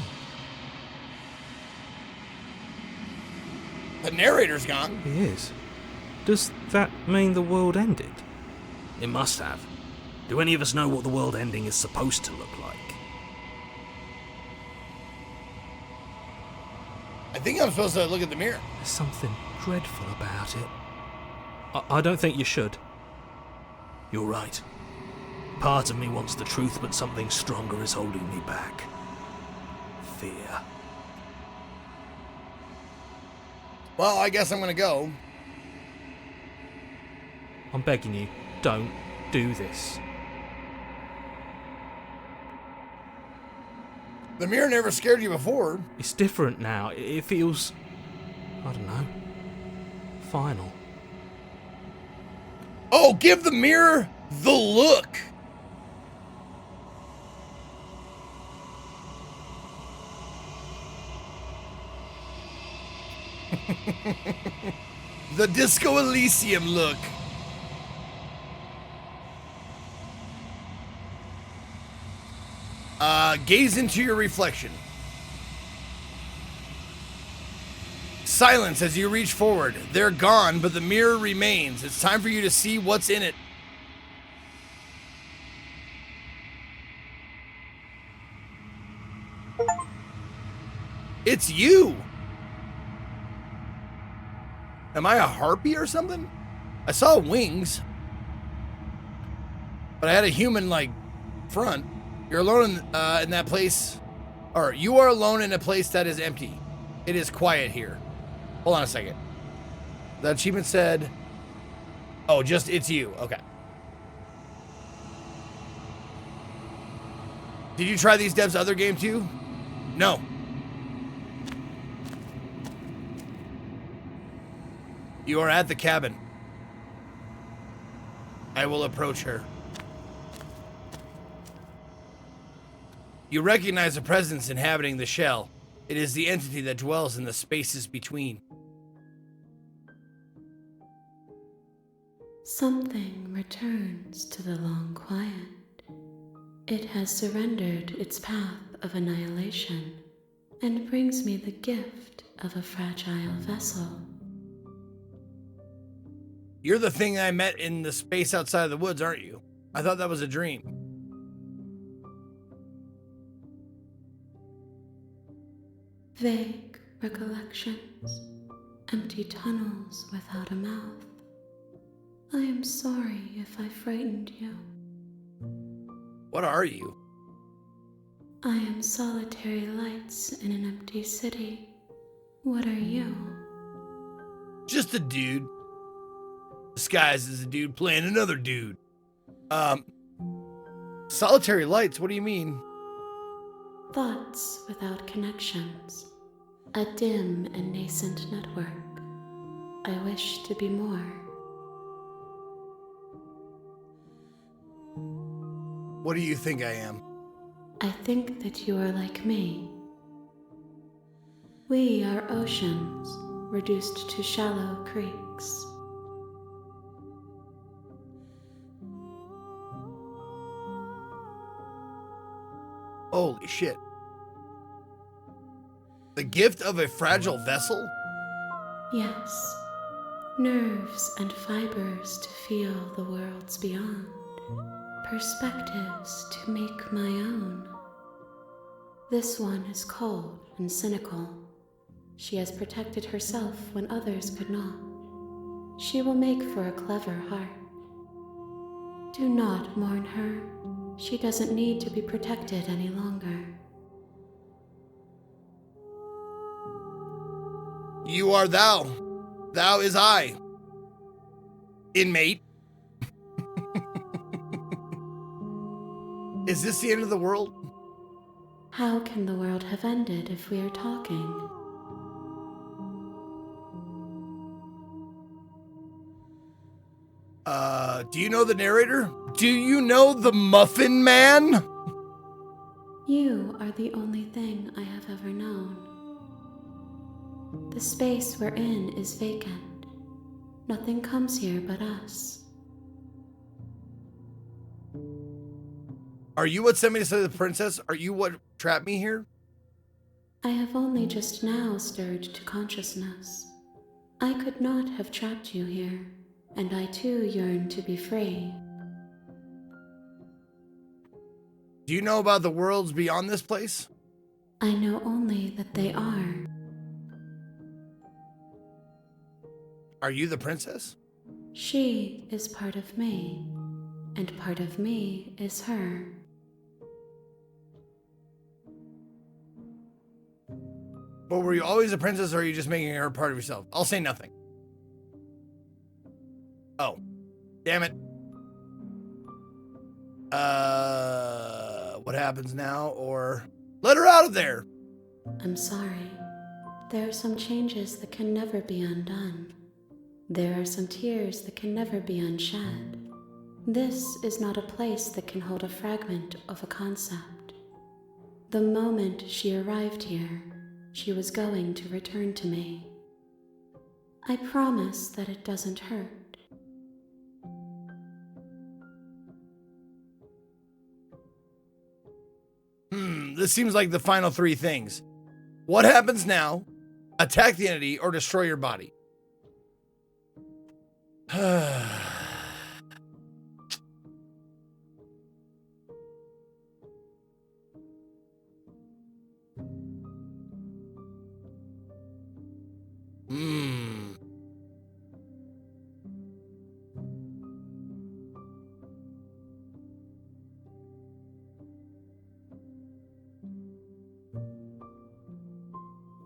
The narrator's gone. He is. Does that mean the world ended? It must have. Do any of us know what the world ending is supposed to look like? I think I'm supposed to look at the mirror. There's something dreadful about it. I don't think you should. You're right. Part of me wants the truth, but something stronger is holding me back. Fear. Well, I guess I'm gonna go. I'm begging you, don't do this. The mirror never scared you before. It's different now. It feels, I don't know, final. Oh, give the mirror the look. The Disco Elysium look. Gaze into your reflection. Silence as you reach forward. They're gone, but the mirror remains. It's time for you to see what's in it. It's you. Am I a harpy or something? I saw wings, but I had a human like front. You're alone in that place, or you are alone in a place that is empty. It is quiet here. Hold on a second. The achievement said, oh, just it's you. Okay. Did you try these devs' other game too? No. You are at the cabin. I will approach her. You recognize a presence inhabiting the shell. It is the entity that dwells in the spaces between. Something returns to the long quiet. It has surrendered its path of annihilation and brings me the gift of a fragile vessel. You're the thing I met in the space outside of the woods, aren't you? I thought that was a dream. Vague recollections, empty tunnels without a mouth. I am sorry if I frightened you. What are you? I am solitary lights in an empty city. What are you? Just a dude. Disguised as a dude playing another dude. Solitary lights, what do you mean? Thoughts without connections. A dim and nascent network. I wish to be more. What do you think I am? I think that you are like me. We are oceans, reduced to shallow creeks. Holy shit. The gift of a fragile vessel? Yes, nerves and fibers to feel the worlds beyond, perspectives to make my own. This one is cold and cynical. She has protected herself when others could not. She will make for a clever heart. Do not mourn her. She doesn't need to be protected any longer. You are thou. Thou is I. Inmate. Is this the end of the world? How can the world have ended if we are talking? Do you know the narrator? Do you know the Muffin Man? You are the only thing I have ever known. The space we're in is vacant. Nothing comes here but us. Are you what sent me to study the princess? Are you what trapped me here? I have only just now stirred to consciousness. I could not have trapped you here, and I too yearn to be free. Do you know about the worlds beyond this place? I know only that they are. Are you the princess? She is part of me. and part of me is her. But were you always a princess, or are you just making her part of yourself? I'll say nothing. Oh. Damn it. What happens now? Or let her out of there. I'm sorry. There are some changes that can never be undone. There are some tears that can never be unshed. This is not a place that can hold a fragment of a concept. The moment she arrived here, she was going to return to me. I promise that it doesn't hurt. This seems like the final three things. What happens now? Attack the entity or destroy your body.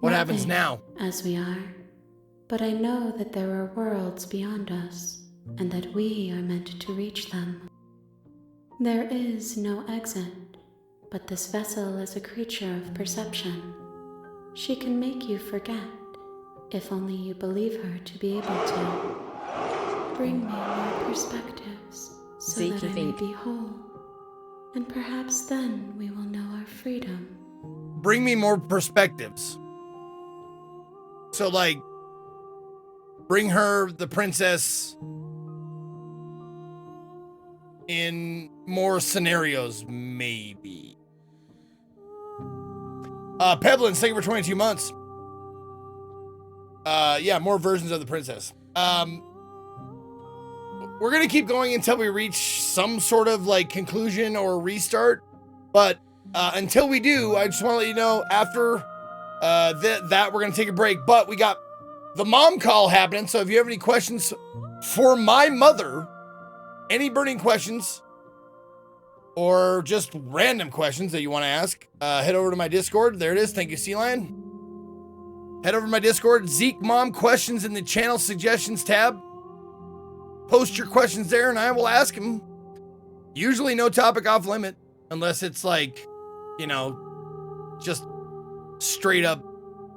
What happens now? As we are, but I know that there are worlds beyond us, and that we are meant to reach them. There is no exit, but this vessel is a creature of perception. She can make you forget, if only you believe her to be able to. Bring me more perspectives, so Zeke, that I may be whole, and perhaps then we will know our freedom. Bring me more perspectives. So, like, bring her, the princess, in more scenarios, maybe. Peblins, thank you for 22 months. Yeah, more versions of the princess. We're gonna keep going until we reach some sort of, like, conclusion or restart. But until we do, I just want to let you know, after that we're gonna take a break. But we got the mom call happening, so if you have any questions for my mother, any burning questions or just random questions that you want to ask, head over to my Discord. There it is. Thank you, Sea Lion. Head over to my Discord. Zeke Mom questions in the channel suggestions tab. Post your questions there and I will ask them. Usually no topic off limit, unless it's like, you know, just straight up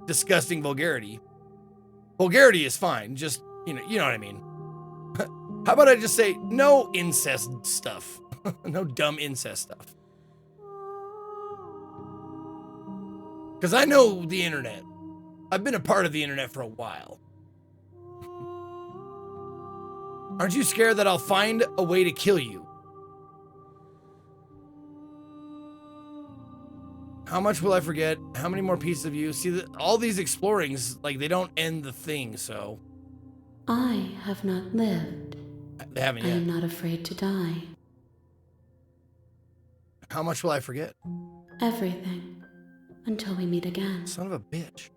disgusting vulgarity. Vulgarity is fine. Just, you know what I mean. How about I just say no incest stuff? No dumb incest stuff. Because I know the internet. I've been a part of the internet for a while. Aren't you scared that I'll find a way to kill you? How much will I forget? How many more pieces of you? See, all these explorings, like, they don't end the thing, so. I have not lived. They haven't I yet. am not afraid to die. How much will I forget? Everything. Until we meet again. Son of a bitch.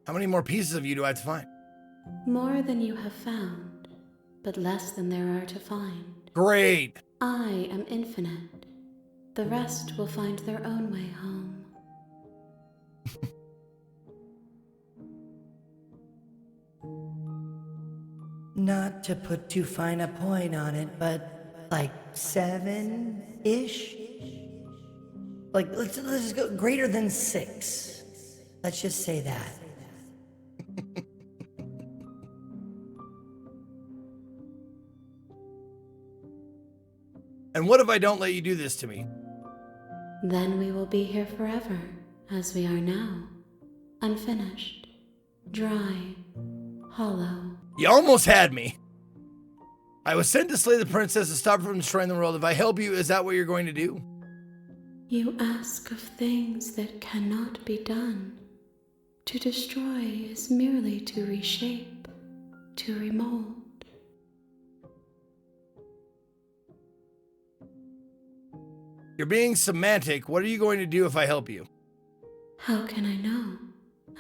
How many more pieces of you do I have to find? More than you have found, but less than there are to find. Great. I am infinite. The rest will find their own way home. Not to put too fine a point on it, but like 7-ish? Like, let's just go greater than 6. Let's just say that. And what if I don't let you do this to me? Then we will be here forever, as we are now. Unfinished, dry, hollow. You almost had me. I was sent to slay the princess to stop her from destroying the world. If I help you, is that what you're going to do? You ask of things that cannot be done. To destroy is merely to reshape, to remold. You're being semantic. What are you going to do if I help you? How can I know?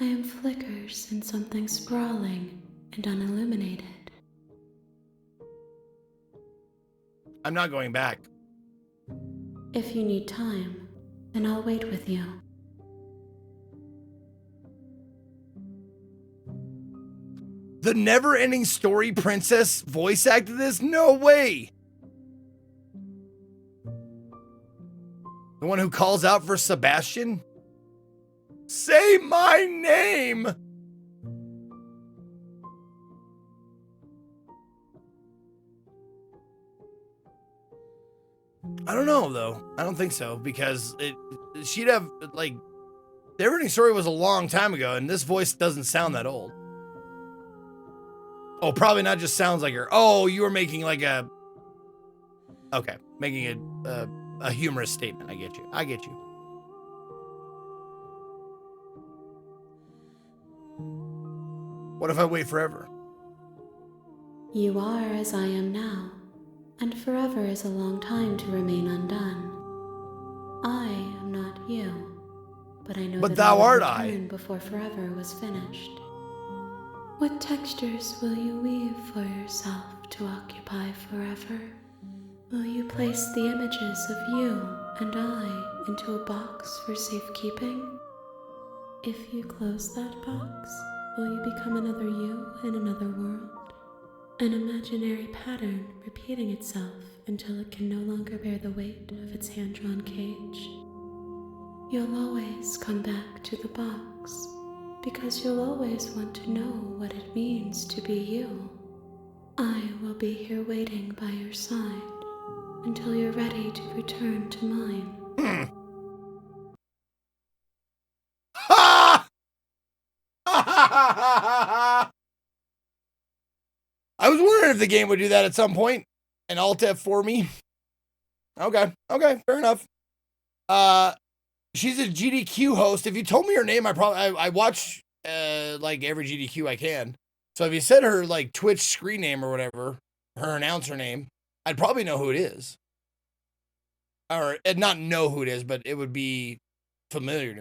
I am flickers in something sprawling and unilluminated. I'm not going back. If you need time, then I'll wait with you. The never-ending story princess voice acted this? No way! The one who calls out for Sebastian? Say my name! I don't know, though. I don't think so, because she'd have, like, the never-ending story was a long time ago, and this voice doesn't sound that old. Oh, probably not just sounds like her. Oh, you were making like a... Okay, making a humorous statement. I get you. I get you. What if I wait forever? You are as I am now, and forever is a long time to remain undone. I am not you, but I know But that thou I art will I. return before forever was finished. What textures will you weave for yourself to occupy forever? Will you place the images of you and I into a box for safekeeping? If you close that box, will you become another you in another world? An imaginary pattern repeating itself until it can no longer bear the weight of its hand-drawn cage. You'll always come back to the box, because you'll always want to know what it means to be you. I will be here waiting by your side until you're ready to return to mine. I was wondering if the game would do that at some point. An Alt F for me. Okay, fair enough. She's a GDQ host. If you told me her name, I watch like every GDQ I can. So if you said her like Twitch screen name or whatever, her announcer name, I'd probably know who it is. Or not know who it is, but it would be familiar to me.